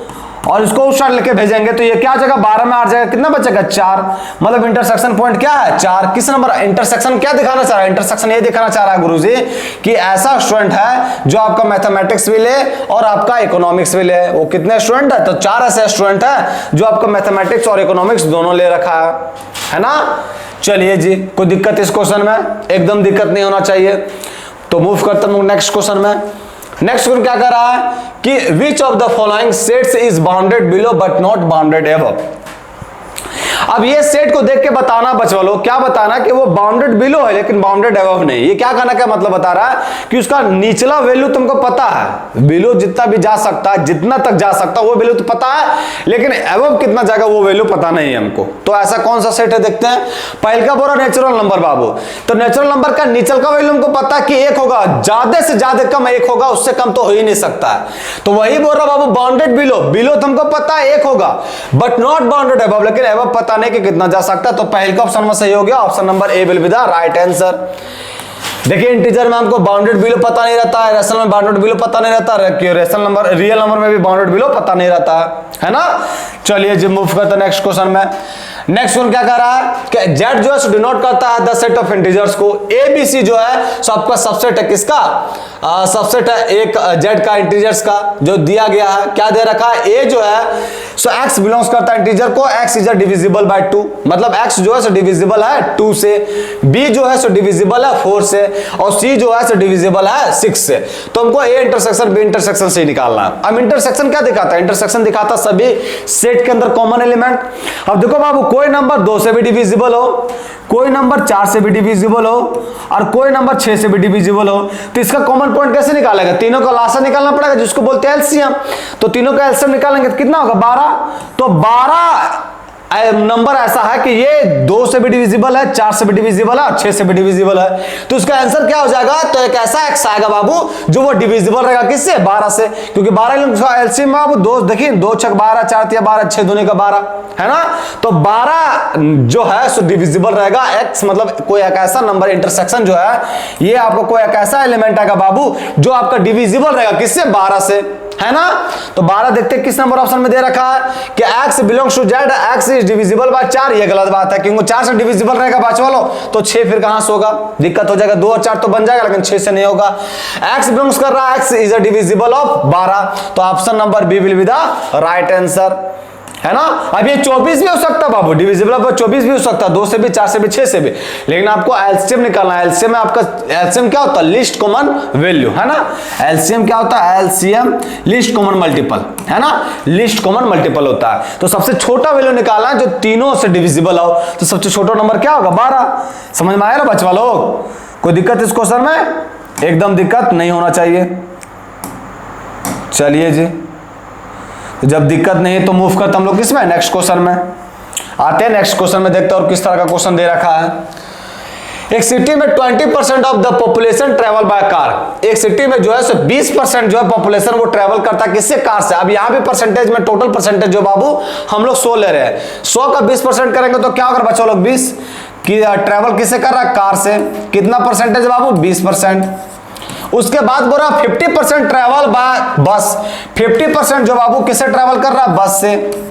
और इसको उस साइड लेके भेजेंगे, तो ये क्या हो जाएगा, 12 में 8 जाएगा, कितना बचेगा, 4, मतलब इंटरसेक्शन पॉइंट क्या है, 4। किस नंबर, इंटरसेक्शन क्या दिखाना चाह रहा है, इंटरसेक्शन ये दिखाना चाह रहा है गुरुजी कि ऐसा स्टूडेंट है जो आपका मैथमेटिक्स भी ले और आपका इकोनॉमिक्स भी ले। वो कितने स्टूडेंट है, तो 4 ऐसे स्टूडेंट है जो आपका मैथमेटिक्स और इकोनॉमिक्स दोनों ले रखा है ना। चलिए जी, कोई दिक्कत इस क्वेश्चन में, एकदम दिक्कत नहीं होना चाहिए। तो मूव करते हैं नेक्स्ट क्वेश्चन में। नेक्स्ट क्वेश्चन क्या कर रहा है कि which of the following sets is bounded below but not bounded above. अब ये सेट को देख के बताना बच्चों लोग, क्या बताना कि वो बाउंडेड बिलो है लेकिन बाउंडेड अबव नहीं। ये क्या कहना क्या मतलब बता रहा है कि उसका निचला वैल्यू तुमको पता है, बिलो जितना भी जा सकता है, जितना तक जा सकता है वो वैल्यू तो पता है, लेकिन अबव कितना जाएगा वो वैल्यू पता नहीं है हमको। तो ऐसा कौन सा सेट है देखते हैं। पहल का बोला नेचुरल नंबर बाबू, तो नेचुरल नंबर का निचल का वैल्यू हमको पता है कि 1 होगा, ज्यादा से ज्यादा कम 1 होगा, उससे कम तो हो ही नहीं सकता है। तो वही बोल रहा बाबू बाउंडेड बिलो, बिलो तुमको पता है 1 होगा बट नॉट बाउंडेड अबव, लेकिन अबव पता नहीं कि कितना जा सकता है। तो पहले का ऑप्शन में सही हो गया, option number A will be the right answer. देखिए इंटीजर में हमको बाउंडेड बिलो पता नहीं रहता है, रेशनल में बाउंडेड बिलो पता नहीं रहता है, रेशनल नंबर रियल नंबर में भी बाउंडेड बिलो पता नहीं रहता है ना। चलिए जी मूव करते हैं नेक्स्ट क्वेश्चन में। नेक्स्ट वन क्या कह रहा है कि जेड जो है सो डिनोट करता है द सेट ऑफ इंटीजर्स को। ए बी सी जो है सो आपका सबसेट है, किसका सबसेट है, एक जेड का इंटीजर्स का जो दिया गया है। क्या दे रखा है, ए जो है सो एक्स बिलोंग्स करता है इंटीजर को, एक्स इज डिविजिबल बाय 2, मतलब एक्स जो है सो डिविजिबल है 2 से, बी जो है सो डिविजिबल है 4 से, और सी जो है सो डिविजिबल है 6 से। तो हमको ए इंटरसेक्शन बी इंटरसेक्शन से निकालना है। अब इंटरसेक्शन क्या दिखाता है, इंटरसेक्शन दिखाता सभी सेट के अंदर कॉमन एलिमेंट। अब देखो बाबू कोई नंबर 2 से भी डिविजिबल हो, कोई नंबर 4 से भी डिविजिबल हो, और कोई नंबर 6 से भी डिविजिबल हो, तो इसका कॉमन पॉइंट कैसे निकालेगा, तीनों का लासा निकालना पड़ेगा जिसको बोलते हैं एलसीएम। तो तीनों का एलसीएम निकालेंगे तो कितना होगा 12। तो 12 नंबर ऐसा है कि ये 2 से भी डिविजिबल है, 4 से भी डिविजिबल है और 6 से भी डिविजिबल है। तो इसका आंसर क्या हो जाएगा, तो एक ऐसा एक्स आएगा बाबू जो वो डिविजिबल रहेगा किससे, 12 से, क्योंकि 12 एलसीएम में बाबू 2 देखिए 2 6 12, 4 3 12, 6 दूनी का 12 है ना। तो 12 जो है सो डिविजिबल रहेगा, एक्स मतलब कोई एक ऐसा नंबर इंटरसेक्शन जो है ये आपको कोई एक ऐसा एलिमेंट आएगा बाबू जो आपका डिविजिबल रहेगा किससे, 12 से, है ना। तो 12 देखते हैं किस नंबर ऑप्शन में दे रखा है कि x belongs to z, x is divisible by 4। ये गलत बात है क्योंकि 4 से डिविजिबल रहेगा बच्चों वालों, तो 6 फिर कहां से होगा, दिक्कत हो जाएगा। 2 और 4 तो बन जाएगा लेकिन 6 से नहीं होगा। x बिलोंग्स कर रहा है, x is a divisible of 12, तो option number B will be the right answer, है ना। अब ये 24 भी हो सकता है बाबू, डिविजिबल ऑफ 24 भी हो सकता है, 2 से भी, 4 से भी, 6 से भी, लेकिन आपको एलसीएम निकालना है। एलसीएम में आपका एलसीएम क्या होता है, लिस्ट कॉमन वैल्यू, है ना। एलसीएम क्या होता है, एलसीएम लिस्ट कॉमन मल्टीपल, है ना, लिस्ट कॉमन मल्टीपल होता है। तो सबसे छोटा वैल्यू निकालना है जो तीनों से डिविजिबल हो, तो सबसे छोटा नंबर क्या होगा, 12। समझ में आया ना बच्चा लोग, कोई दिक्कत इस क्वेश्चन में, एकदम दिक्कत नहीं होना चाहिए। चलिए जी, जब दिक्कत नहीं है तो मूव करते हम लोग किसमें, नेक्स्ट क्वेश्चन में आते हैं। नेक्स्ट क्वेश्चन में देखते हैं और किस तरह का क्वेश्चन दे रखा है। एक सिटी में 20% of the population travel by car. एक सिटी में जो है 20% जो है पॉपुलेशन वो ट्रेवल करता है किससे, कार से। अब यहाँ भी परसेंटेज में टोटल परसेंटेज जो बाबू हम लोग 100 ले रहे हैं, 100 का 20% करेंगे तो क्या होगा बच्चों लोग, 20 की ट्रेवल किससे कर रहा है, कार से। कितना परसेंटेज बाबू, 20%। उसके बाद बोल रहा 50% ट्रेवल बाय बस, 50% जो बाबू किससे ट्रेवल कर रहा है, बस से।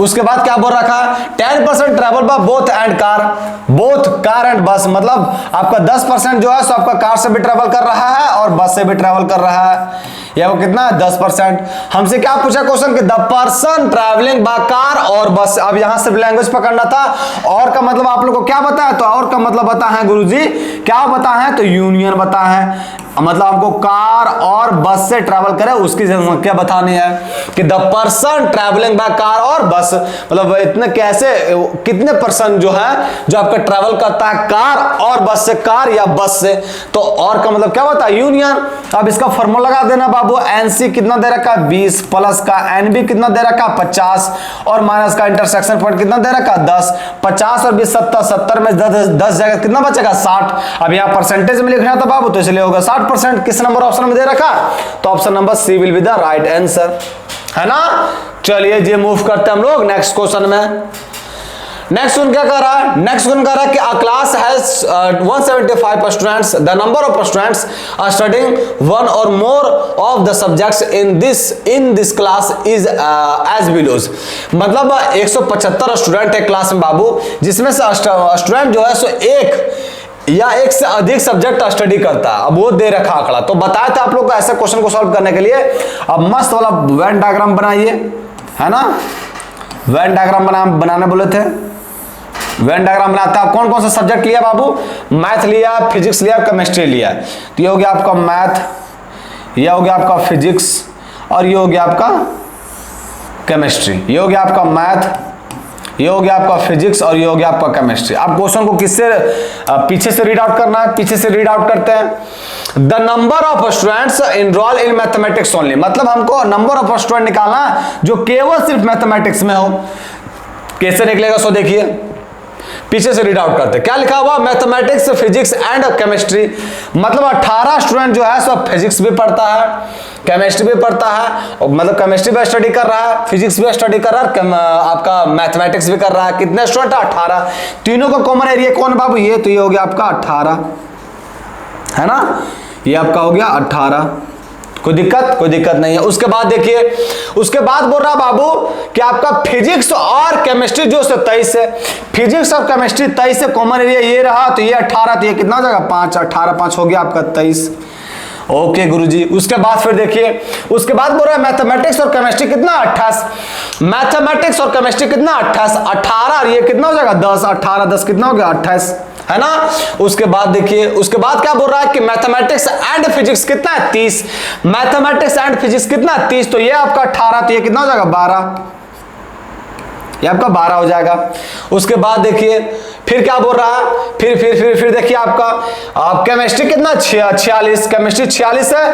उसके बाद क्या बोल रखा है, 10% travel by both and car, both car and बस, मतलब आपका 10% जो है सो आपका कार से भी ट्रेवल कर रहा है और बस से भी ट्रेवल कर रहा है। ये वो कितना है, 10%। हमसे क्या पूछा क्वेश्चन कि the person travelling by car और बस। अब यहां से लैंग्वेज पकड़ना था, और का मतलब आप लोग को क्या बताया, तो और का मतलब बता है गुरुजी, क्या बता है, तो यूनियन बता है, मतलब आपको कार और बस से ट्रैवल करे उसकी जनसंख्या बतानी है कि the person travelling by car और बस, मतलब इतने कैसे कितने पर्सन जो है जो आपका ट्रैवल करता है कार और बस से, कार या बस से। तो और का मतलब क्या होता है, यूनियन। अब इसका फॉर्मूला लगा देना बाबू, एनसी कितना दे रखा है 20, प्लस का एनबी कितना दे रखा है 50, और माइनस का इंटरसेक्शन पॉइंट कितना दे रखा है 10। 50 और 20 70, 70 में 10 जाएगा कितना बचेगा 60। अब यहाँ परसेंटेज में लिखना था बाबू तो इसलिए होगा 60%। किस नंबर ऑप्शन में दे रखा, तो option number C will be the right answer, है ना। चलिए जी मूव करते हैं हम लोग नेक्स्ट क्वेश्चन में। नेक्स्ट वन क्या कर रहा है, नेक्स्ट वन कह रहा है कि a class has 175 students, the number of students are studying one or more of the subjects in this class is as below। मतलब 175 स्टूडेंट है क्लास में बाबू, जिसमें से स्टूडेंट जो है सो एक या एक से अधिक सब्जेक्ट स्टडी करता है। अब वो दे रखा आंकड़ा, तो बताया था आप लोग को ऐसे क्वेश्चन को सॉल्व करने के लिए। अब मस्त वाला वेन डायग्राम बनाइए, है ना, वेन डायग्राम बनाने बोले थे, वेन डायग्राम बनाता है। कौन कौन सा सब्जेक्ट लिया बाबू, मैथ लिया, फिजिक्स लिया, केमिस्ट्री लिया। तो ये हो गया आपका मैथ, ये हो गया आपका फिजिक्स, और ये हो गया आपका केमिस्ट्री। ये हो गया आपका मैथ, ये हो गया आपका फिजिक्स और ये हो गया आपका केमिस्ट्री। आप क्वेश्चन को किससे पीछे से रीड आउट करना है, पीछे से रीड आउट करते हैं। The number of students enrol in mathematics only, मतलब हमको नंबर ऑफ स्टूडेंट निकालना है जो केवल सिर्फ मैथमेटिक्स में हो। कैसे निकलेगा सो देखिए, पीछे से रीड आउट करते हैं। क्या लिखा हुआ, मैथमेटिक्स फिजिक्स एंड केमिस्ट्री, मतलब 18 स्टूडेंट जो है सब फिजिक्स भी पढ़ता है, केमिस्ट्री भी पढ़ता है, और मतलब केमिस्ट्री भी स्टडी कर रहा है, फिजिक्स भी स्टडी कर रहा है, आपका मैथमेटिक्स भी कर रहा है। कितने स्टूडेंट है, 18। तीनों का कॉमन एरिया कौन बाबू, ये तो ये हो गया आपका 18 है ना, ये आपका हो गया 18। कोई दिक्कत नहीं है। उसके बाद देखिए, उसके बाद बोल रहा बाबू कि आपका फिजिक्स और केमिस्ट्री जो 23 है, फिजिक्स और केमिस्ट्री 23 से कॉमन एरिया ये रहा, तो ये 18, तो ये कितना हो जाएगा 5, 18 5 हो गया आपका 23। ओके गुरुजी। उसके बाद फिर देखिए, उसके बाद बोल रहा है मैथमेटिक्स और केमिस्ट्री कितना 28, मैथमेटिक्स और केमिस्ट्री कितना 28, 18 ये कितना हो जाएगा 10, 18 10 कितना हो गया 28 है ना। उसके बाद देखिए, उसके बाद क्या बोल रहा है कि मैथमेटिक्स एंड फिजिक्स कितना है 30, मैथमेटिक्स एंड फिजिक्स कितना है 30, तो ये आपका 18, तो ये कितना हो जाएगा 12, ये आपका 12 हो जाएगा। उसके बाद देखिए फिर क्या बोल रहा है, फिर देखिए आपका केमिस्ट्री कितना 46, केमिस्ट्री 46 है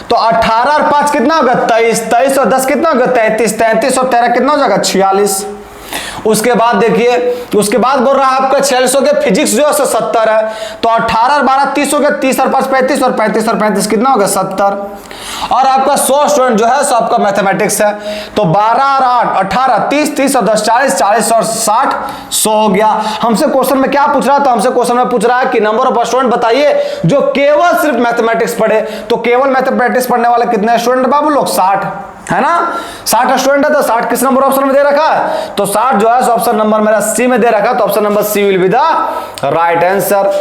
तो 18 और 5 कितना होगा 23, 23 और 10 कितना होगा 33, 33 और 13 कितना हो जाएगा 46। उसके बाद देखिए, उसके बाद बोल रहा है आपका 46 हो गया, फिजिक्स जो है 70 है, तो 18 और 12 30 हो गया, 30 और 5 35 और 35 और 35 कितना होगा 70। और आपका 100 स्टूडेंट जो है सो आपका मैथमेटिक्स है, तो 12 और 8 18 30 30 और 10 40 40 और 60 100 हो गया। हमसे क्वेश्चन में क्या पूछ रहा है, तो हमसे क्वेश्चन में पूछ रहा है कि नंबर ऑफ स्टूडेंट बताइए जो केवल सिर्फ मैथमेटिक्स पढ़े, तो केवल मैथमेटिक्स पढ़ने वाले कितने स्टूडेंट बाबू लोग 60 है ना, 60 स्टूडेंट है, तो 60 किस नंबर ऑप्शन में दे रखा है, तो 60 जो है ऑप्शन नंबर मेरा सी में दे रखा है, तो option number C will be the right answer.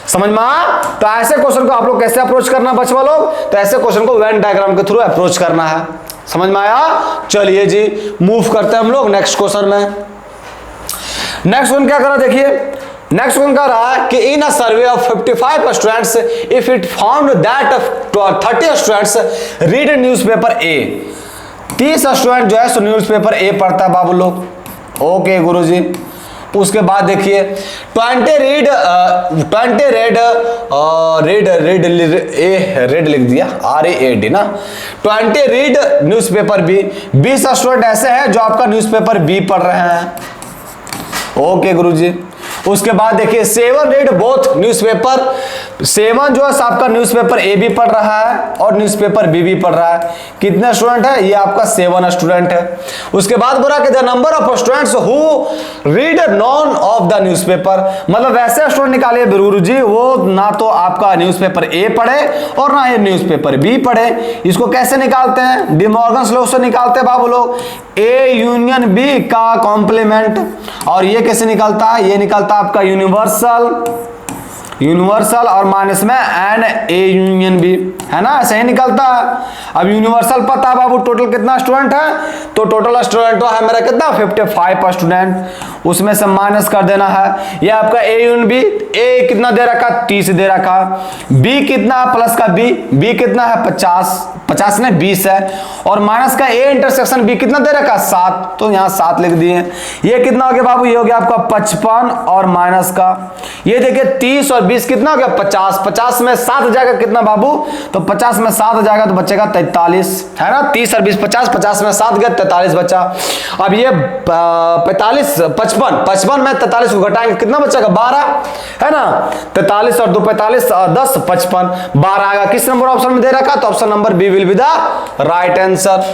समझ में आया। तो ऐसे क्वेश्चन को आप लोग कैसे अप्रोच करना बच्चों लोग, तो ऐसे क्वेश्चन को वेन डायग्राम के थ्रू अप्रोच करना है। समझ में आया। चलिए जी मूव करते हैं हम लोग नेक्स्ट क्वेश्चन में। नेक्स्ट क्वेश्चन क्या कर रहा है देखिए, नेक्स्ट क्वेश्चन कह रहा है कि in a survey of 55 students if it found that 30 students read newspaper A, 30 student जो है सो न्यूज़पेपर ए पढ़ता है बाबू लोग। ओके गुरुजी। उसके बाद देखिए 20 रेड लिख दिया RAD ना, 20 रीड न्यूज़पेपर बी, 20 स्टूडेंट ऐसे हैं जो आपका न्यूज़पेपर बी पढ़ रहे हैं। ओके गुरुजी। उसके बाद देखिए 7 रीड बोथ न्यूज़पेपर, 7 जो है आपका न्यूज़पेपर ए भी पढ़ रहा है और न्यूज़पेपर बी भी पढ़ रहा है। कितने स्टूडेंट है, ये आपका 7 स्टूडेंट है। उसके बाद बोला कि the number of students who read none of the newspaper, मतलब वैसे स्टूडेंट निकालिए गुरु जी वो ना तो आपका न्यूज़पेपर ए पढ़े और ना ये न्यूज़पेपर बी पढ़े। इसको कैसे निकालते हैं, डिमॉर्गन्स लॉ से निकालते हैं बाबू लोग, ए यूनियन बी का कॉम्प्लीमेंट। और ये कैसे निकलता है, ये निकलता है आपका यूनिवर्सल और माइनस में एन ए यूनियन बी, है ना, ऐसे ही निकलता है। अब यूनिवर्सल पता है बाबू टोटल कितना स्टूडेंट है, तो टोटल स्टूडेंट है मेरा कितना 55 स्टूडेंट, उसमें से माइनस कर देना है। ये आपका ए यूनियन बी, ए कितना दे रखा 30 दे रखा, बी कितना है प्लस का बी कितना है 50 ने 20 है, और माइनस का ए इंटरसेक्शन बी कितना दे रखा 7, तो यहाँ 7 लिख दिए। ये कितना हो गया बाबू, ये हो गया आपका 55 और माइनस का ये देखिए 30 और 20 कितना हो गया 50, 50 में 7 जाएगा कितना बाबू, तो 50 में 7 जाएगा तो बचेगा 43, है ना, 30 और 20 50, 50 में 7 गया 43 बचा। अब ये 55 में 43 को घटाएंगे कितना बचेगा 12, है ना, 43 और 2 45 और 10 55 12 आएगा। किस नंबर ऑप्शन में दे रखा, तो option number B will be the right answer,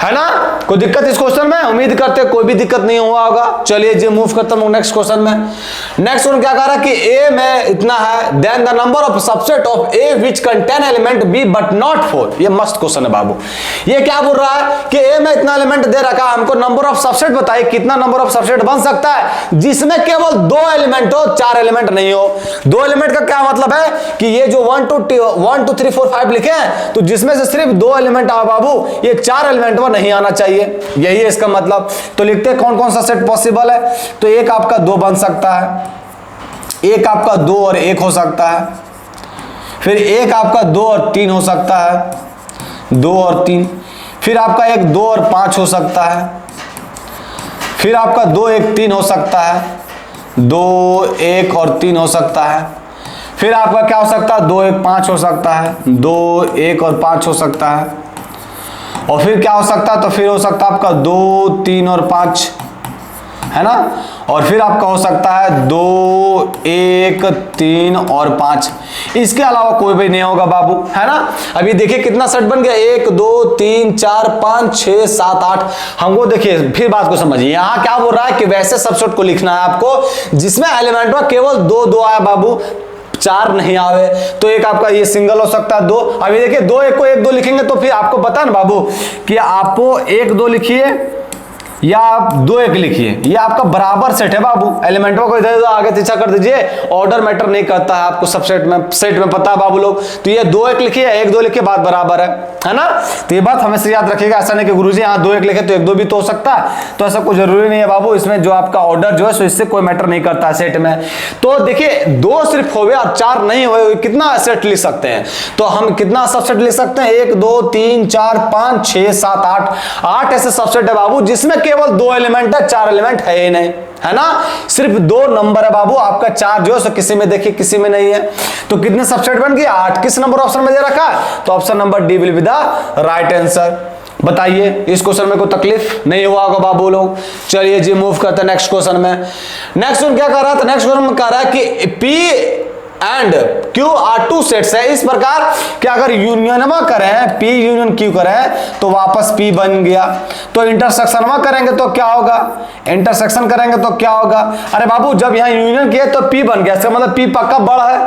है ना। कोई दिक्कत इस क्वेश्चन में, उम्मीद करते कोई भी दिक्कत नहीं हुआ होगा। चलिए जी मूव करता हूं नेक्स्ट क्वेश्चन में। नेक्स्ट क्वेश्चन क्या कह रहा है कि ए में इतना है, then the number of subset of A which contain element B but not 4। ये मस्त क्वेश्चन है बाबू। ये क्या बोल रहा है कि ए में इतना एलिमेंट दे रखा, हमको नंबर ऑफ सबसेट बताइए कितना नंबर ऑफ सबसेट बन सकता है जिसमें केवल 2 एलिमेंट हो, 4 एलिमेंट नहीं हो। 2 एलिमेंट का क्या मतलब है कि ये जो 1 2 3 4 5 लिखे हैं, तो जिसमें से सिर्फ 2 एलिमेंट आ बाबू, ये 4 एलिमेंट नहीं आना चाहिए, यही है इसका मतलब। तो लिखते हैं कौन कौन सा सेट पॉसिबल है, तो एक आपका 2 बन सकता है, एक आपका 2 और 1 हो सकता है, फिर एक आपका 2 और 3 हो सकता है, 2 और 3, फिर आपका एक 2 और 5 हो सकता है, फिर आपका 2 1 3 हो सकता है, 2 1 और 3 हो सकता है। फिर आपका क्या हो सकता है, 2 1 5 हो सकता है, 2 1 और 5 हो सकता है। और फिर क्या हो सकता है, तो फिर हो सकता है आपका 2 3 और 5, है ना। और फिर आपका हो सकता है 2 1 3 और 5, इसके अलावा कोई भी नहीं होगा बाबू, है ना। अभी देखिए कितना सेट बन गया, 1 2 3 4 5 6 7 8। हमको देखिए फिर बात को समझिए, यहां क्या बोल रहा है कि वैसे सबसेट को लिखना है आपको जिसमें एलिमेंट में केवल 2 2 आया बाबू, 4 नहीं आवे। तो एक आपका ये सिंगल हो सकता है 2। अभी देखिए 2 1 को 1 2 लिखेंगे तो फिर आपको पता ना बाबू कि आपको 1 2 लिखिए या आप 2 1 लिखिए, ये आपका बराबर सेट है बाबू। एलिमेंटों को इधर आगे पीछे कर दीजिए, ऑर्डर मैटर नहीं करता है, आपको सब सेट में पता है बाबू लोग। तो ये 2 1 लिखिए, 1 2 लिखिए, बात बराबर है ना। तो ये बात हमेशा याद रखिएगा, ऐसा नहीं कि गुरुजी यहाँ 2 1 लिखे तो 1 2 भी तो हो सकता है, तो ऐसा कोई जरूरी नहीं है बाबू। इसमें जो आपका ऑर्डर जो है सो इससे कोई मैटर नहीं करता है सेट में। तो देखिए 2 सिर्फ हो गया, 4 नहीं हुए, कितना सेट लिख सकते हैं, तो हम कितना सबसेट लिख सकते हैं, 1 2 3 4 5 6 7 8, 8 ऐसे सबसेट है बाबू जिसमें केवल 2 एलिमेंट है, 4 एलिमेंट है ही नहीं, है ना। सिर्फ 2 नंबर है बाबू, आपका 4 जो है सो किसी में देखिए किसी में नहीं है। तो कितने सबसेट बन गए, 8। किस नंबर ऑप्शन में दे रखा है, तो option number D will be the right answer. बताइए इस क्वेश्चन में कोई तकलीफ नहीं हुआ होगा बाबू लोग। चलिए जी मूव करते हैं नेक्स्ट क्वेश्चन में। नेक्स्ट क्वेश्चन क्या कर रहा था, नेक्स्ट क्वेश्चन में कह रहा है कि P and Q R 2 sets है इस प्रकार कि अगर यूनियन करें, पी यूनियन क्यू करें तो वापस पी बन गया। तो इंटरसेक्शन करेंगे तो क्या होगा, इंटरसेक्शन करेंगे तो क्या होगा, अरे बाबू जब यहां यूनियन किए तो पी बन गया, इसका मतलब पी पक्का बड़ा है,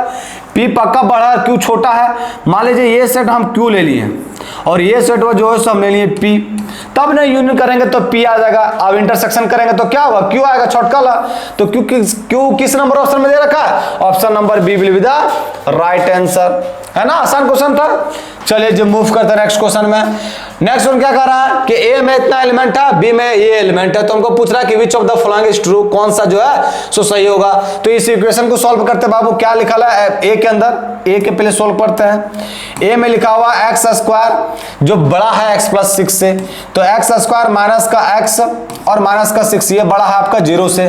पी पक्का बड़ा है, क्यू छोटा है। मान लीजिए ये सेट हम क्यू ले लिए और ये सेट जो है हम ले लिए पी, तब ना यूनियन करेंगे तो पी आ जाएगा। अब इंटरसेक्शन करेंगे तो क्या होगा, क्यू आएगा छोटका ला। तो क्यू किस नंबर ऑप्शन में दे रखा है, option number B will be the right answer, है ना। आसान क्वेश्चन था। चलिए जी मूव करते हैं नेक्स्ट क्वेश्चन में। नेक्स्ट क्वेश्चन क्या कर रहा है कि ए में इतना एलिमेंट है, बी में ये एलिमेंट है, तो हमको पूछ रहा है कि which of the following is true, कौन सा जो है सो सही होगा। तो इस इक्वेशन को सॉल्व करते बाबू, क्या लिखा है ए के अंदर, ए के पहले सॉल्व करते हैं। ए में लिखा हुआ एक्स स्क्वायर जो बड़ा है x प्लस 6 से, तो एक्स स्क्वायर माइनस का x और माइनस का 6 ये बड़ा है आपका 0 से।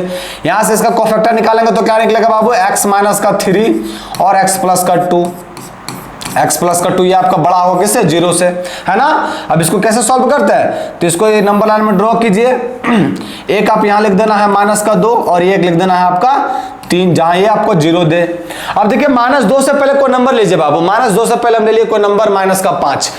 यहां से इसका कोफैक्टर निकालेंगे तो क्या निकलेगा बाबू, x माइनस का 3 और x प्लस का 2, x प्लस का 2 ये आपका बड़ा होगा किससे, 0 से, है ना। अब इसको कैसे सॉल्व करते हैं, तो इसको ये नंबर लाइन में ड्रॉ कीजिए। एक आप यहां लिख देना है माइनस का 2 और एक लिख देना है आपका 3, जहां ये आपको 0 दे। अब देखिए -2 से पहले कोई नंबर लीजिए बाबू, -2 से पहले हम ले लिए कोई नंबर -5।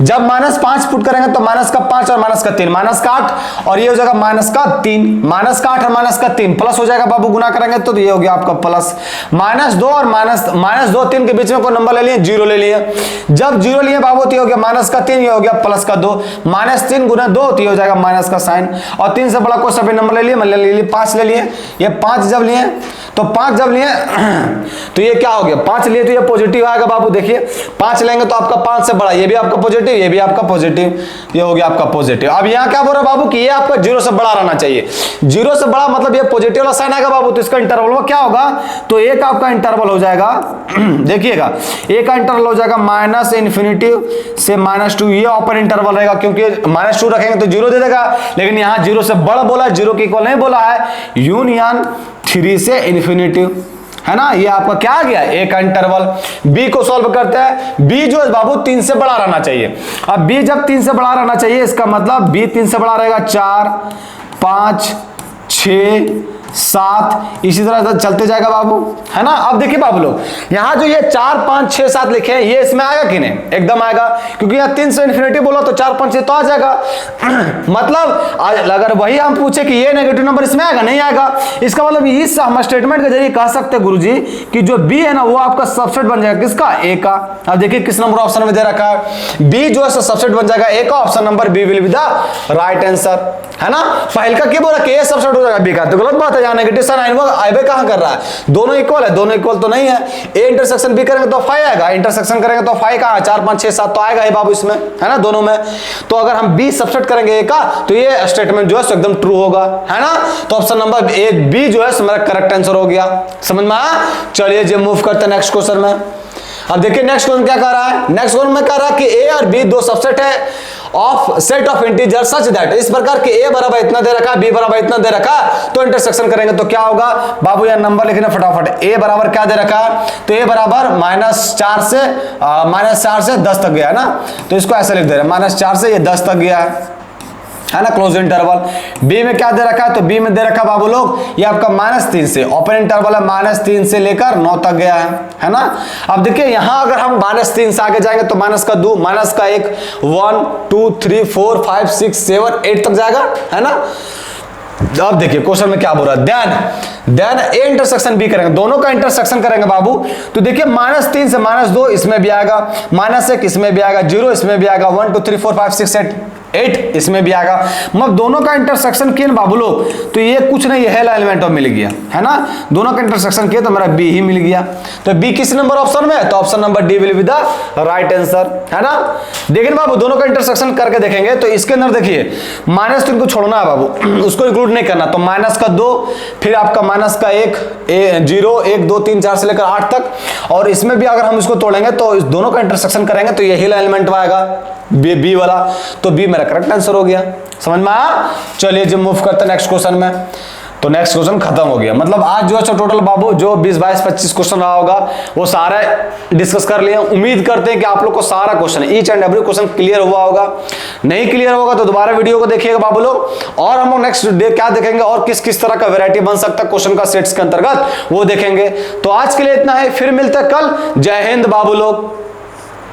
जब -5 पुट करेंगे तो -5 और -3, -8 और ये हो जाएगा -3, -8 और -3 प्लस हो जाएगा बाबू, गुना करेंगे तो ये हो गया आपका प्लस। -2 और -2 3 के बीच में कोई नंबर ले लिए, 0 ले लिए। जब 0 लिए बाबू तो ये हो गया -3, ये हो गया +2, -3 गुना 2 तो ये हो जाएगा माइनस का साइन। और 3 से बड़ा कोई सभी नंबर ले लिए, मतलब ले लिए 5 ले लिए। ये 5 जब लिए तो 5 जब लिए तो ये क्या हो गया, 5 लिए तो ये पॉजिटिव आएगा बाबू। देखिए 5 लेंगे तो आपका 5 से बड़ा, ये भी आपका पॉजिटिव, ये भी आपका पॉजिटिव, ये हो गया आपका पॉजिटिव। अब यहाँ क्या बोल रहा है बाबू कि ये आपका 0 से बड़ा रहना चाहिए, 0 से बड़ा मतलब ये पॉजिटिव वाला साइन आएगा बाबू। तो इसका इंटरवल में क्या होगा, तो एक आपका इंटरवल हो जाएगा देखिएगा, एक का इंटरवल हो जाएगा -∞ से -2, ये ओपन इंटरवल रहेगा क्योंकि -2 रखेंगे तो 0 दे देगा। लेकिन यहाँ 0 से बड़ा बोला है, 0 के इक्वल नहीं बोला है, यूनियन 3 से इन्फिनिटी, है ना। ये आपका क्या आ गया, एक इंटरवल। बी को सॉल्व करते हैं। बी जो है बाबू 3 से बड़ा रहना चाहिए। अब बी जब 3 से बड़ा रहना चाहिए, इसका मतलब बी 3 से बड़ा रहेगा, 4 5 6 7 इसी तरह चलते जाएगा बाबू, है ना। अब देखिए बाबू लोग यहाँ जो ये 4 5 6 7 लिखे हैं, ये इसमें आएगा कि नहीं, एकदम आएगा, क्योंकि यहाँ 3 से इन्फिनिटी बोला तो 4 5 6 तो आ जाएगा। मतलब अगर वही हम पूछे कि ये नेगेटिव नंबर इसमें आएगा, नहीं आएगा। इसका मतलब इस हम स्टेटमेंट के जरिए कह सकते हैं गुरुजी कि जो बी है ना वो आपका सबसेट बन जाएगा किसका, ए का। अब देखिए किस नंबर ऑप्शन में दे रखा है, बी जो है सबसेट बन जाएगा ए का, option number B will be the right answer, है ना। पहले का क्या बोला कि ए सबसेट हो जाएगा बी का, तो गलत बात है, यहाँ नेगेटिव साइन आइबे कहां कर रहा है, दोनों इक्वल है, दोनों इक्वल तो नहीं है। ए इंटरसेक्शन बी करेंगे तो 5 आएगा, इंटरसेक्शन करेंगे तो 5 कहां, 4 5 6 7 तो आएगा ही बाबू इसमें, है ना, दोनों में। तो अगर हम बी सबसेट करेंगे ए का तो ये स्टेटमेंट जो है एकदम ट्रू होगा, है ना। तो ऑप्शन नंबर ए बी जो है मेरा करेक्ट आंसर हो गया, समझ में आया। चलिए जी मूव करते हैं नेक्स्ट क्वेश्चन में। अब देखिए नेक्स्ट क्वेश्चन क्या कह रहा है, नेक्स्ट क्वेश्चन में कह रहा है कि ए और बी 2 सबसेट है of set of integer such that, इस प्रकार के a बराबर इतना दे रखा, b बराबर इतना दे रखा, तो इंटरसेक्शन करेंगे तो क्या होगा बाबू, यार नंबर लिखना फटाफट। a बराबर क्या दे रखा, तो a बराबर -4 से 10 तक गया है ना, तो इसको ऐसे लिख दे रहे हैं -4 से ये 10 तक गया है ना, क्लोज इंटरवल। बी में क्या दे रखा है, तो बी में दे रखा बाबू लोग ये आपका -3 से, ओपन इंटरवल है, -3 से लेकर 9 तक गया है ना। अब देखिए यहां अगर हम -3 से आगे जाएंगे तो माइनस का 2, माइनस का 1, 1 2 3 4 5 6 7 8 तक जाएगा, है ना। अब देखिए क्वेश्चन में क्या बोल रहा है, देन ए इंटरसेक्शन बी करेंगे, दोनों का इंटरसेक्शन करेंगे बाबू, तो देखिए -3 से -2 इसमें भी आएगा, -1 इसमें भी आएगा, 0 इसमें भी आएगा, 1 2 3 4 5 6 8 इसमें भी आएगा। मतलब दोनों का इंटरसेक्शन किए ना बाबू लोग, तो ये कुछ नहीं है एलिमेंट ऑफ मिल गया, है ना, दोनों का इंटरसेक्शन किए तो मेरा बी ही मिल गया। तो बी किस नंबर ऑप्शन में है, तो option number D will be the right answer, है ना। देखिए बाबू दोनों का इंटरसेक्शन करके देखेंगे तो इसके अंदर देखिए -3 को छोड़ना है बाबू, उसको इंक्लूड नहीं करना, तो -2, फिर आपका -1 0 1 2 3 4 से लेकर 8 तक, और इसमें भी अगर हम इसको तोड़ेंगे तो इस दोनों का इंटरसेक्शन करेंगे तो यही एलिमेंट आएगा बी वाला, तो बी मेरा करेक्ट आंसर हो गया। समझ में आया। चलिए जी मूव करते हैं नेक्स्ट क्वेश्चन में। तो नेक्स्ट क्वेश्चन खत्म हो गया, मतलब आज जो है टोटल बाबू जो 20 22 25 क्वेश्चन रहा होगा वो सारे डिस्कस कर लिए। उम्मीद करते हैं कि आप लोग को सारा question each and every question clear हुआ होगा। नहीं क्लियर होगा तो दोबारा वीडियो को देखिएगा बाबू लोग, और हम लोग नेक्स्ट डे क्या देखेंगे और किस किस तरह का वैरायटी बन सकता है क्वेश्चन का सेट्स के अंतर्गत वो देखेंगे। तो आज के लिए इतना है, फिर मिलते हैं कल। जय हिंद बाबू लोग।